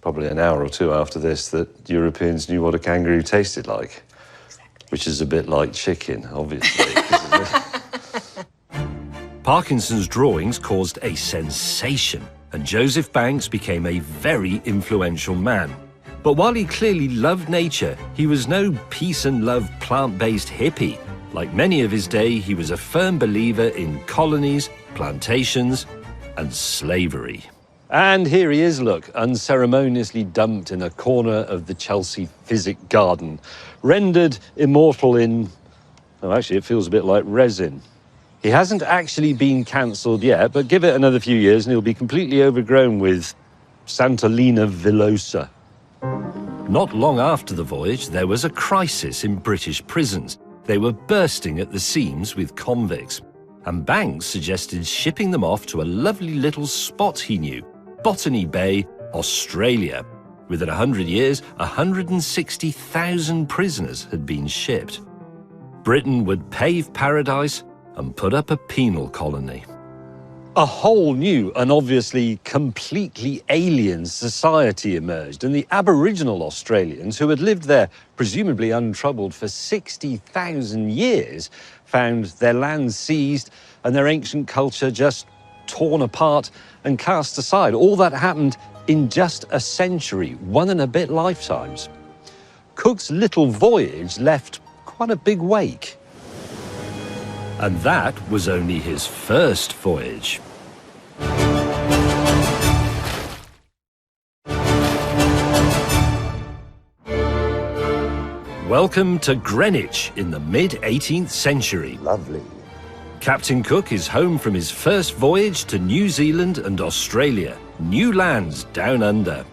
probably an hour or two after this, that Europeans knew what a kangaroo tasted like. Exactly. Which is a bit like chicken, obviously. Parkinson's drawings caused a sensation, and Joseph Banks became a very influential man. But while he clearly loved nature, he was no peace and love plant-based hippie. Like many of his day, he was a firm believer in colonies, plantations, and slavery. And here he is, look, unceremoniously dumped in a corner of the Chelsea Physic Garden, rendered immortal in, oh, actually, it feels a bit like resin. He hasn't actually been cancelled yet, but give it another few years and he'll be completely overgrown with Santolina villosa. Not long after the voyage, there was a crisis in British prisons. They were bursting at the seams with convicts, and Banks suggested shipping them off to a lovely little spot he knew, Botany Bay, Australia. Within 100 years, 160,000 prisoners had been shipped. Britain would pave paradise and put up a penal colony. A whole new and obviously completely alien society emerged, and the Aboriginal Australians, who had lived there presumably untroubled for 60,000 years, found their land seized and their ancient culture just torn apart and cast aside. All that happened in just a century, 1 and a bit lifetimes. Cook's little voyage left quite a big wake. And that was only his first voyage. Welcome to Greenwich in the mid-18th century. Lovely. Captain Cook is home from his first voyage to New Zealand and Australia, new lands down under.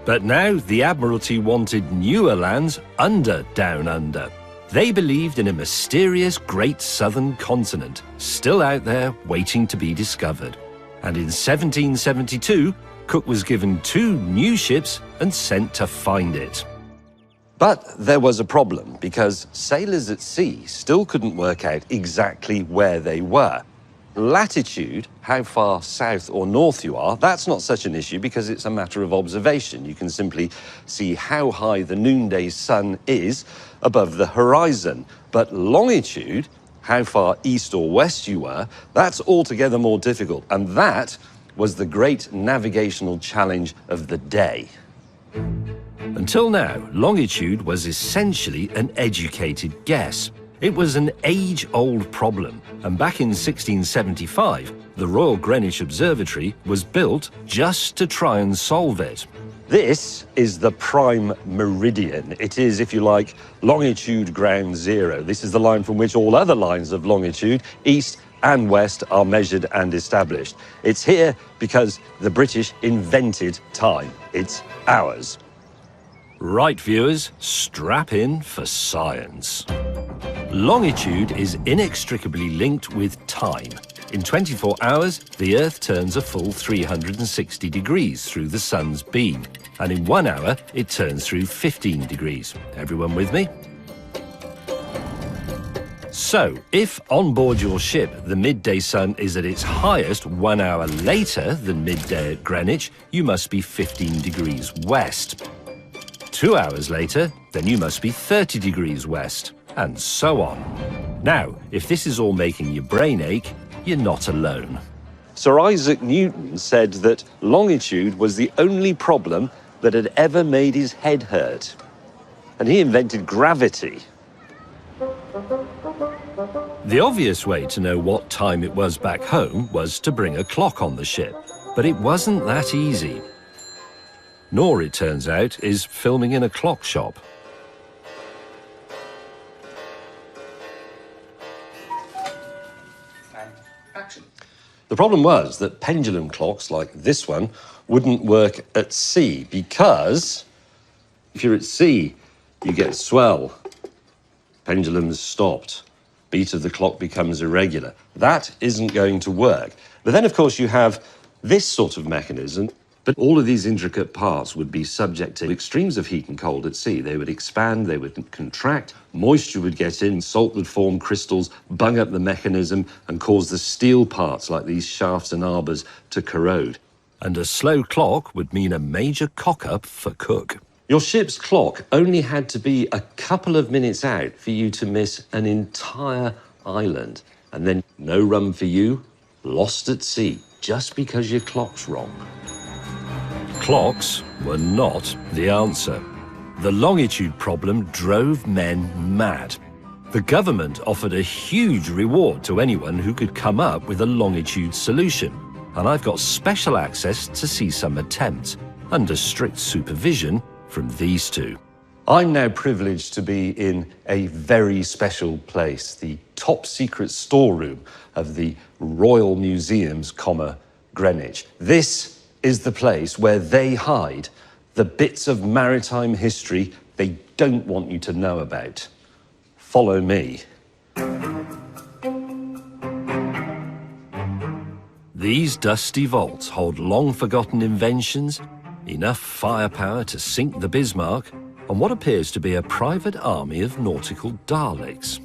But now the Admiralty wanted newer lands under down under. They believed in a mysterious great southern continent, still out there waiting to be discovered. And in 1772, Cook was given 2 new ships and sent to find it. But there was a problem, because sailors at sea still couldn't work out exactly where they were. Latitude, how far south or north you are, that's not such an issue because it's a matter of observation. You can simply see how high the noonday sun is above the horizon. But longitude, how far east or west you were, that's altogether more difficult. And that was the great navigational challenge of the day. Until now, longitude was essentially an educated guess. It was an age-old problem, and back in 1675, the Royal Greenwich Observatory was built just to try and solve it. This is the prime meridian. It is, if you like, longitude ground zero. This is the line from which all other lines of longitude, east and west, are measured and established. It's here because the British invented time. It's ours. Right, viewers, strap in for science. Longitude is inextricably linked with time. In 24 hours, the Earth turns a full 360 degrees through the sun's beam, and in 1 hour, it turns through 15 degrees. Everyone with me? So, if on board your ship the midday sun is at its highest 1 hour later than midday at Greenwich, you must be 15 degrees west. 2 hours later, then you must be 30 degrees west, and so on. Now, if this is all making your brain ache, you're not alone. Sir Isaac Newton said that longitude was the only problem that had ever made his head hurt. And he invented gravity. The obvious way to know what time it was back home was to bring a clock on the ship, but it wasn't that easy. Nor, it turns out, is filming in a clock shop. The problem was that pendulum clocks like this one wouldn't work at sea because if you're at sea, you get swell. Pendulum's stopped. Beat of the clock becomes irregular. That isn't going to work. But then, of course, you have this sort of mechanism. But all of these intricate parts would be subject to extremes of heat and cold at sea. They would expand, they would contract, moisture would get in, salt would form crystals, bung up the mechanism and cause the steel parts like these shafts and arbors to corrode. And a slow clock would mean a major cock-up for Cook. Your ship's clock only had to be a couple of minutes out for you to miss an entire island. And then no rum for you, lost at sea, just because your clock's wrong. Clocks were not the answer. The longitude problem drove men mad. The government offered a huge reward to anyone who could come up with a longitude solution, and I've got special access to see some attempts, under strict supervision from these two. I'm now privileged to be in a very special place, the top secret storeroom of the Royal Museums, Greenwich. This is the place where they hide the bits of maritime history they don't want you to know about. Follow me. These dusty vaults hold long-forgotten inventions, enough firepower to sink the Bismarck, and what appears to be a private army of nautical Daleks.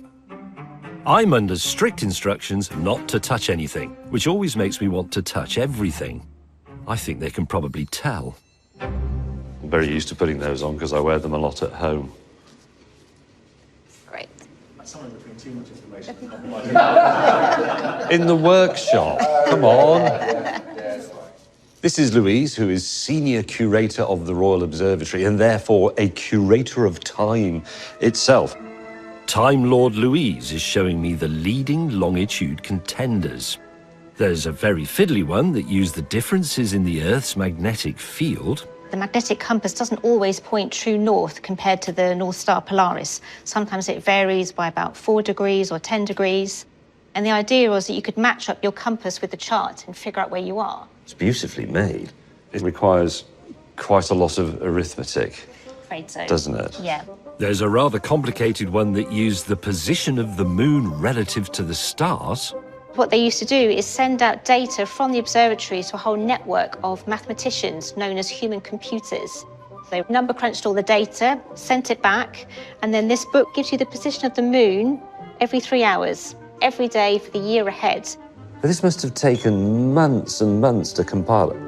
I'm under strict instructions not to touch anything, which always makes me want to touch everything. I think they can probably tell. I'm very used to putting those on because I wear them a lot at home. Great. In the workshop. Come on. This is Louise, who is senior curator of the Royal Observatory and therefore a curator of time itself. Time Lord Louise is showing me the leading longitude contenders. There's a very fiddly one that used the differences in the Earth's magnetic field. The magnetic compass doesn't always point true north compared to the North Star Polaris. Sometimes it varies by about 4 degrees or 10 degrees. And the idea was that you could match up your compass with the chart and figure out where you are. It's beautifully made. It requires quite a lot of arithmetic, Afraid so. doesn't it? Yeah. There's a rather complicated one that used the position of the moon relative to the stars. What they used to do is send out data from the observatory to a whole network of mathematicians known as human computers. They number crunched all the data, sent it back, and then this book gives you the position of the moon every 3 hours, every day for the year ahead. But this must have taken months and months to compile it.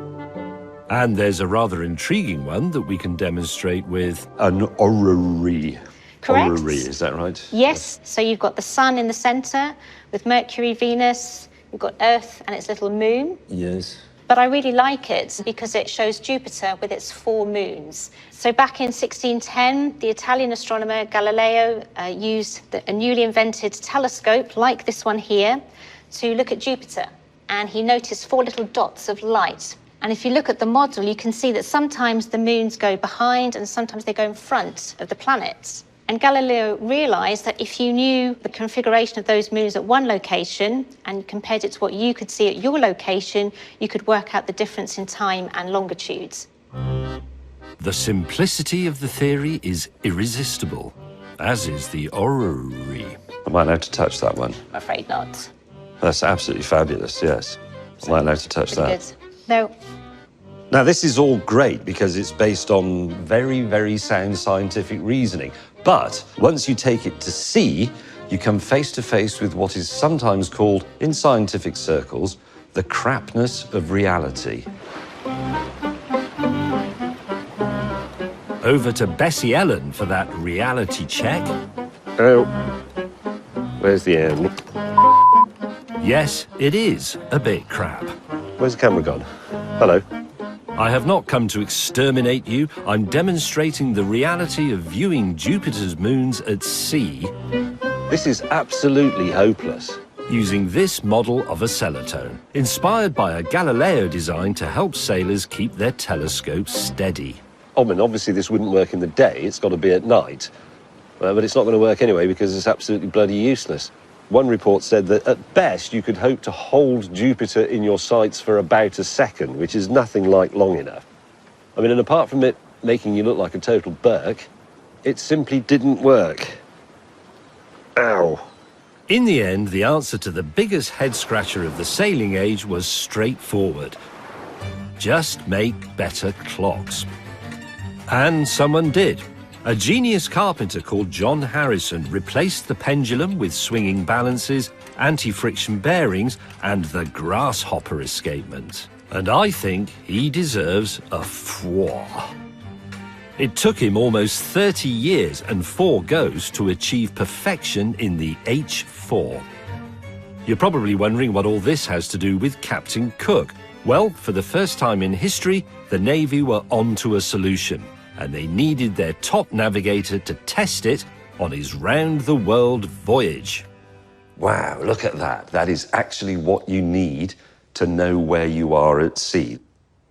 And there's a rather intriguing one that we can demonstrate with An orrery. Correct. Orrery, is that right? Yes, so you've got the sun in the centre with Mercury, Venus, you've got Earth and its little moon. Yes. But I really like it because it shows Jupiter with its 4 moons. So back in 1610, the Italian astronomer Galileo used a newly invented telescope like this one here to look at Jupiter. And he noticed 4 little dots of light. And if you look at the model, you can see that sometimes the moons go behind and sometimes they go in front of the planets. And Galileo realised that if you knew the configuration of those moons at one location and compared it to what you could see at your location, you could work out the difference in time and longitudes. the simplicity of the theory is irresistible, as is the orrery. Am I allowed to touch that one? I'm afraid not. That's absolutely fabulous, yes. Am I allowed to touch that? Good. No. Now, this is all great because it's based on very, very sound scientific reasoning. But once you take it to sea, you come face to face with what is sometimes called, in scientific circles, the crapness of reality. Over to Bessie Ellen for that reality check. Oh, where's the end? Yes, it is a bit crap. Where's the camera gone? Hello. I have not come to exterminate you. I'm demonstrating the reality of viewing Jupiter's moons at sea This is absolutely hopeless. using this model of a celotone, inspired by a Galileo design to help sailors keep their telescopes steady. I mean, obviously this wouldn't work in the day, it's got to be at night. But it's not going to work anyway because it's absolutely bloody useless. One report said that at best you could hope to hold Jupiter in your sights for about a second, which is nothing like long enough. I mean, and apart from it making you look like a total Burke, it simply didn't work. Ow. In the end, the answer to the biggest head-scratcher of the sailing age was straightforward. Just make better clocks. And someone did. A genius carpenter called John Harrison replaced the pendulum with swinging balances, anti-friction bearings, and the grasshopper escapement. And I think he deserves a four. It took him almost 30 years and 4 goes to achieve perfection in the H4. You're probably wondering what all this has to do with Captain Cook. Well, for the first time in history, the Navy were onto a solution, and they needed their top navigator to test it on his round-the-world voyage. Wow, look at that. That is actually what you need to know where you are at sea.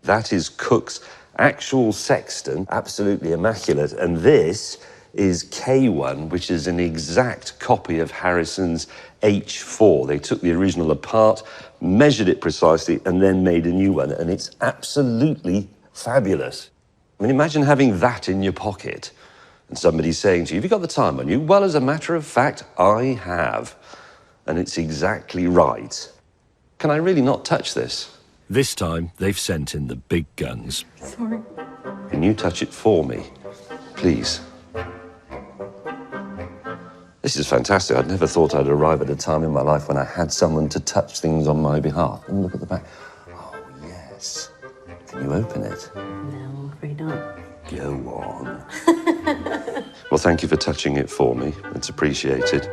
That is Cook's actual sextant, absolutely immaculate. And this is K1, which is an exact copy of Harrison's H4. They took the original apart, measured it precisely, and then made a new one. And it's absolutely fabulous. I mean, imagine having that in your pocket and somebody saying to you, have you got the time on you? Well, as a matter of fact, I have. And it's exactly right. Can I really not touch this? This time, they've sent in the big guns. Sorry. Can you touch it for me, please? This is fantastic. I'd never thought I'd arrive at a time in my life when I had someone to touch things on my behalf. And look at the back. Oh, yes. Can you open it? No, I'm afraid not. Go on. Well, thank you for touching it for me. It's appreciated.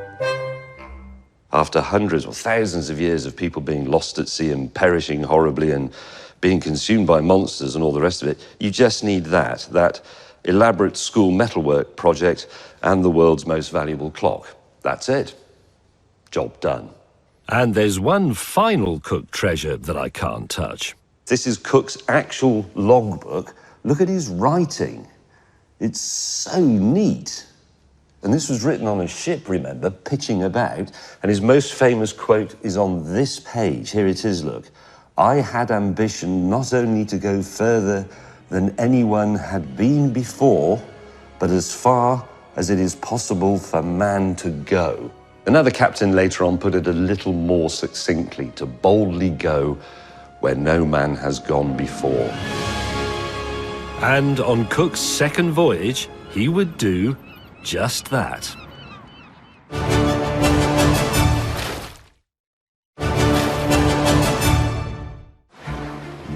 After hundreds or thousands of years of people being lost at sea and perishing horribly and being consumed by monsters and all the rest of it, you just need that elaborate school metalwork project and the world's most valuable clock. That's it. Job done. And there's one final Cook treasure that I can't touch. This is Cook's actual logbook. Look at his writing. It's so neat. And this was written on a ship, remember, pitching about. And his most famous quote is on this page. Here it is, look. I had ambition not only to go further than anyone had been before, but as far as it is possible for man to go. Another captain later on put it a little more succinctly, to boldly go where no man has gone before. And on Cook's second voyage, he would do just that.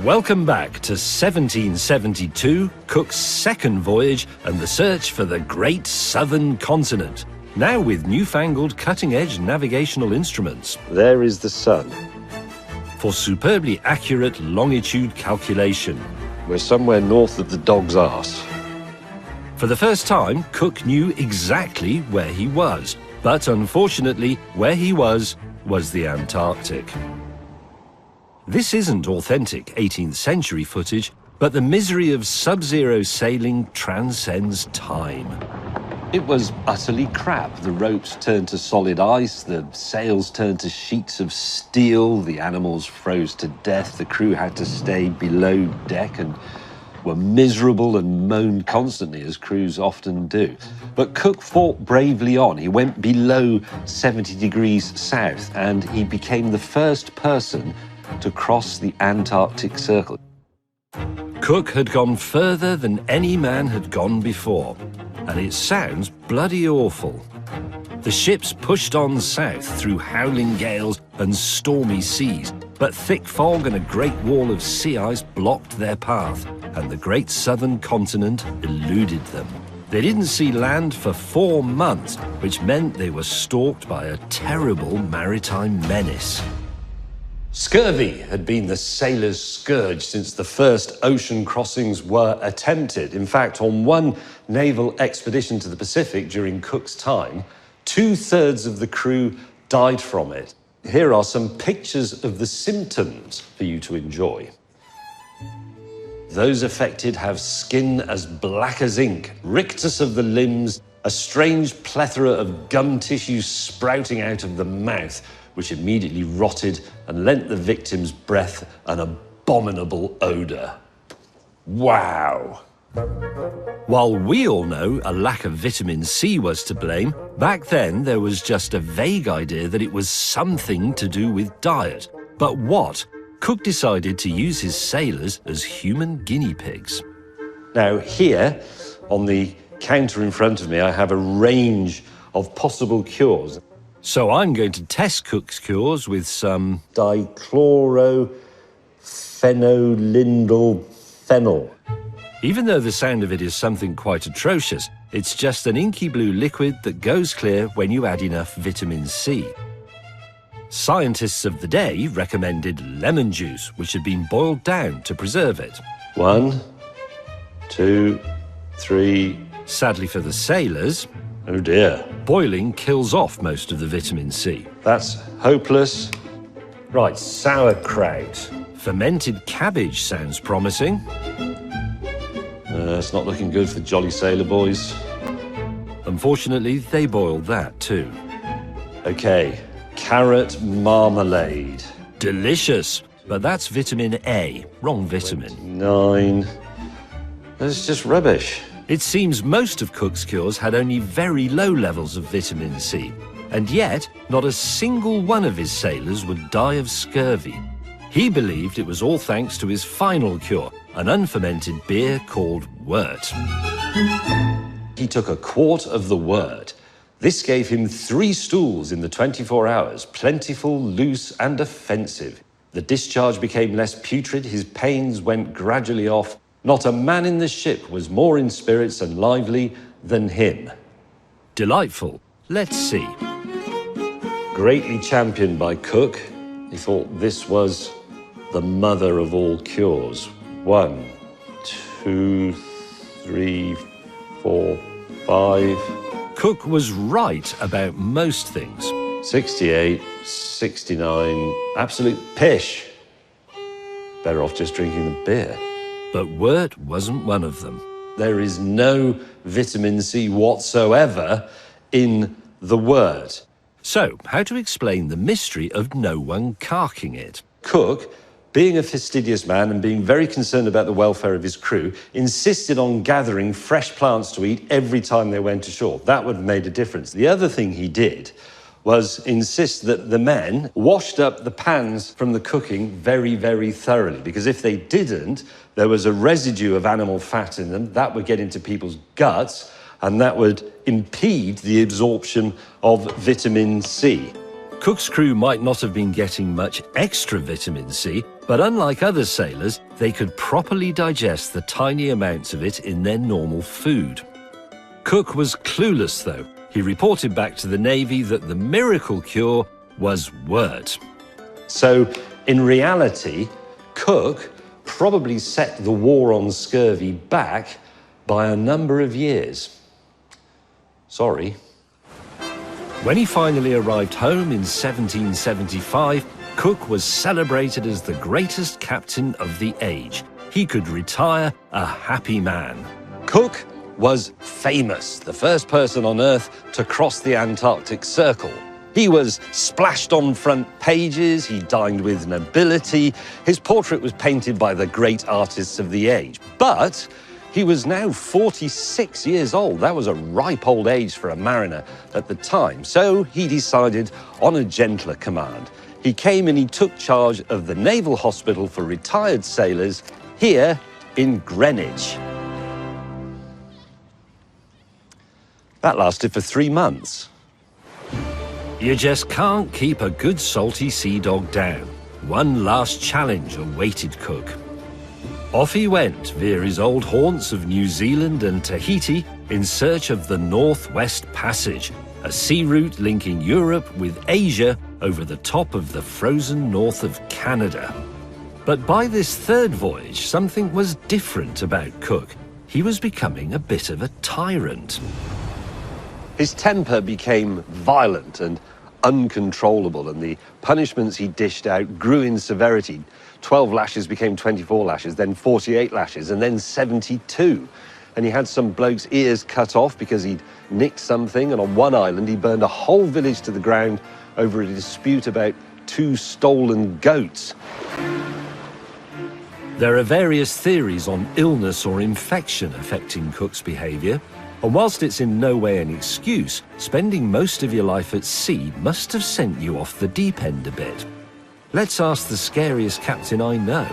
Welcome back to 1772, Cook's second voyage and the search for the great southern continent, now with newfangled cutting-edge navigational instruments. There is the sun. For superbly accurate longitude calculation. We're somewhere north of the dog's arse. For the first time, Cook knew exactly where he was, but unfortunately, where he was the Antarctic. This isn't authentic 18th century footage, but the misery of sub-zero sailing transcends time. It was utterly crap. The ropes turned to solid ice, the sails turned to sheets of steel, the animals froze to death, the crew had to stay below deck and were miserable and moaned constantly, as crews often do. But Cook fought bravely on. He went below 70 degrees south, and he became the first person to cross the Antarctic Circle. Cook had gone further than any man had gone before, and it sounds bloody awful. The ships pushed on south through howling gales and stormy seas, but thick fog and a great wall of sea ice blocked their path, and the great southern continent eluded them. They didn't see land for 4 months, which meant they were stalked by a terrible maritime menace. Scurvy had been the sailors' scourge since the first ocean crossings were attempted. In fact, on one naval expedition to the Pacific during Cook's time, 2/3 of the crew died from it. Here are some pictures of the symptoms for you to enjoy. Those affected have skin as black as ink, rictus of the limbs, a strange plethora of gum tissue sprouting out of the mouth, which immediately rotted and lent the victim's breath an abominable odour. Wow. While we all know a lack of vitamin C was to blame, back then there was just a vague idea that it was something to do with diet. But what? Cook decided to use his sailors as human guinea pigs. Now here, on the counter in front of me, I have a range of possible cures. So I'm going to test Cook's cures with some dichlorophenolindyl-phenyl. Even though the sound of it is something quite atrocious, it's just an inky blue liquid that goes clear when you add enough vitamin C. Scientists of the day recommended lemon juice, which had been boiled down to preserve it. 1, 2, 3... Sadly for the sailors, oh dear, boiling kills off most of the vitamin C. That's hopeless. Right, sauerkraut. Fermented cabbage sounds promising. It's not looking good for jolly sailor boys. Unfortunately, they boiled that too. Okay, carrot marmalade. Delicious, but that's vitamin A, wrong vitamin. 9. That's just rubbish. It seems most of Cook's cures had only very low levels of vitamin C, and yet not a single one of his sailors would die of scurvy. He believed it was all thanks to his final cure, an unfermented beer called wort. He took a quart of the wort. This gave him 3 stools in the 24 hours, plentiful, loose, and offensive. The discharge became less putrid, his pains went gradually off. Not a man in the ship was more in spirits and lively than him. Delightful. Let's see. Greatly championed by Cook, he thought this was the mother of all cures. 1, 2, 3, 4, 5. Cook was right about most things. 68, 69, absolute pish. Better off just drinking the beer. But wort wasn't one of them. There is no vitamin C whatsoever in the wort. So, how to explain the mystery of no one carking it? Cook, being a fastidious man and being very concerned about the welfare of his crew, insisted on gathering fresh plants to eat every time they went ashore. That would have made a difference. The other thing he did was insist that the men washed up the pans from the cooking very, very thoroughly, because if they didn't, there was a residue of animal fat in them that would get into people's guts, and that would impede the absorption of vitamin C. Cook's crew might not have been getting much extra vitamin C, but unlike other sailors, they could properly digest the tiny amounts of it in their normal food. Cook was clueless, though. He reported back to the Navy that the miracle cure was wort. So, in reality, Cook probably set the war on scurvy back by a number of years. Sorry. When he finally arrived home in 1775, Cook was celebrated as the greatest captain of the age. He could retire a happy man. Cook was famous, the first person on Earth to cross the Antarctic Circle. He was splashed on front pages, he dined with nobility, his portrait was painted by the great artists of the age. But he was now 46 years old. That was a ripe old age for a mariner at the time. So he decided on a gentler command. He came and he took charge of the Naval Hospital for retired sailors here in Greenwich. That lasted for 3 months. You just can't keep a good salty sea dog down. One last challenge awaited Cook. Off he went via his old haunts of New Zealand and Tahiti in search of the Northwest Passage, a sea route linking Europe with Asia over the top of the frozen north of Canada. But by this third voyage, something was different about Cook. He was becoming a bit of a tyrant. His temper became violent and uncontrollable, and the punishments he dished out grew in severity. 12 lashes became 24 lashes, then 48 lashes, and then 72. And he had some bloke's ears cut off because he'd nicked something, and on one island he burned a whole village to the ground over a dispute about 2 stolen goats. There are various theories on illness or infection affecting Cook's behaviour, and whilst it's in no way an excuse, spending most of your life at sea must have sent you off the deep end a bit. Let's ask the scariest captain I know.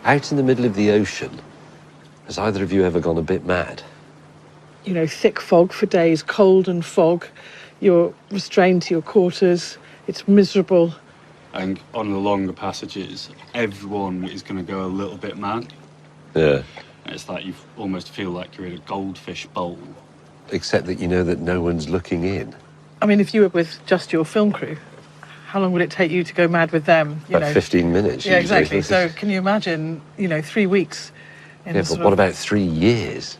Out in the middle of the ocean, has either of you ever gone a bit mad? You know, thick fog for days, cold and fog. You're restrained to your quarters. It's miserable. And on the longer passages, everyone is going to go a little bit mad. Yeah. It's like you almost feel like you're in a goldfish bowl. Except that you know that no one's looking in. I mean, if you were with just your film crew, how long would it take you to go mad with them? About 15 minutes. Yeah, usually. exactly. So can you imagine, 3 weeks? Yeah, but what about 3 years?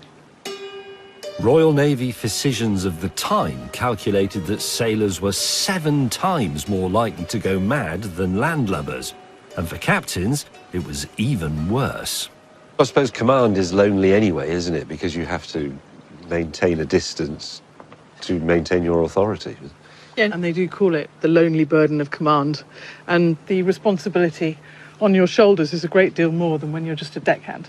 Royal Navy physicians of the time calculated that sailors were 7 times more likely to go mad than landlubbers. And for captains, it was even worse. I suppose command is lonely anyway, isn't it? Because you have to maintain a distance to maintain your authority. Yeah, and they do call it the lonely burden of command. And the responsibility on your shoulders is a great deal more than when you're just a deckhand.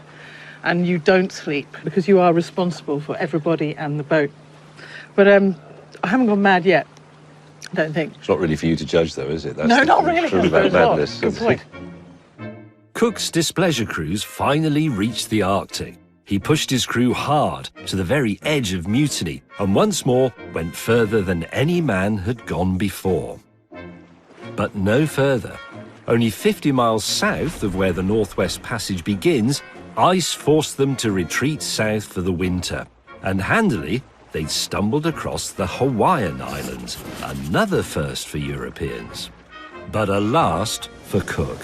And you don't sleep because you are responsible for everybody and the boat. But I haven't gone mad yet, I don't think. It's not really for you to judge, though, is it? That's no, not really. Truth about madness. Good point. Cook's displeasure cruise finally reached the Arctic. He pushed his crew hard to the very edge of mutiny and once more went further than any man had gone before. But no further. Only 50 miles south of where the Northwest Passage begins, ice forced them to retreat south for the winter. And handily, they'd stumbled across the Hawaiian Islands, another first for Europeans. But a last for Cook.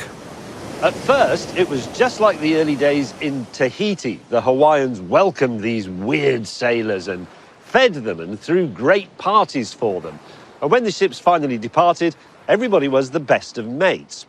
At first, it was just like the early days in Tahiti. The Hawaiians welcomed these weird sailors and fed them and threw great parties for them. And when the ships finally departed, everybody was the best of mates.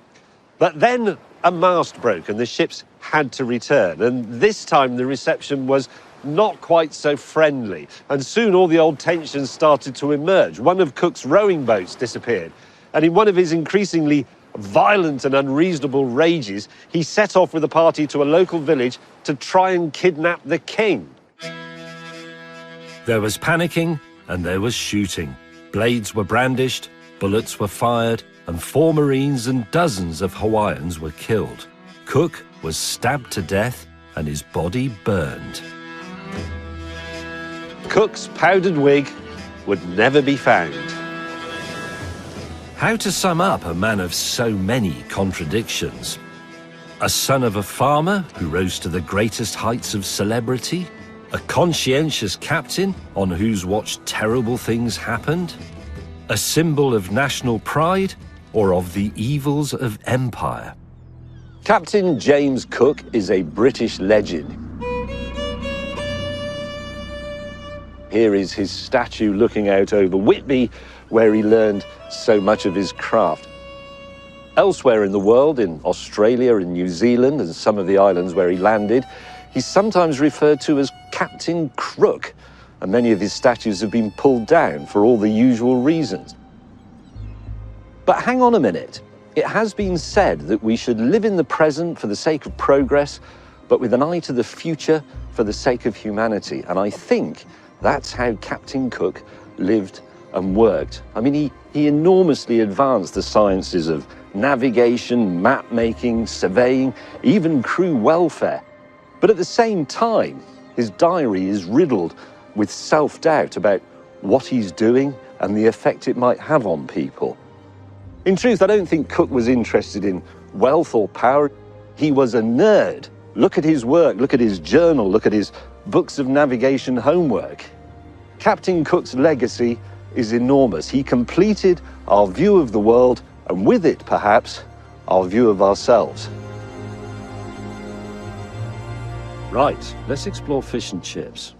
But then a mast broke and the ships had to return. And this time the reception was not quite so friendly. And soon all the old tensions started to emerge. One of Cook's rowing boats disappeared. And in one of his increasingly violent and unreasonable rages, he set off with a party to a local village to try and kidnap the king. There was panicking and there was shooting. Blades were brandished, bullets were fired, and 4 Marines and dozens of Hawaiians were killed. Cook was stabbed to death and his body burned. Cook's powdered wig would never be found. How to sum up a man of so many contradictions? A son of a farmer who rose to the greatest heights of celebrity? A conscientious captain on whose watch terrible things happened? A symbol of national pride or of the evils of empire? Captain James Cook is a British legend. Here is his statue looking out over Whitby, where he learned so much of his craft. Elsewhere in the world, in Australia and New Zealand and some of the islands where he landed, he's sometimes referred to as Captain Crook, and many of his statues have been pulled down for all the usual reasons. But hang on a minute. It has been said that we should live in the present for the sake of progress, but with an eye to the future for the sake of humanity. And I think that's how Captain Cook lived and worked. I mean, he enormously advanced the sciences of navigation, map making, surveying, even crew welfare. But at the same time, his diary is riddled with self-doubt about what he's doing and the effect it might have on people. In truth, I don't think Cook was interested in wealth or power. He was a nerd. Look at his work, look at his journal, look at his books of navigation homework. Captain Cook's legacy is enormous. He completed our view of the world, and with it, perhaps, our view of ourselves. Right, let's explore fish and chips.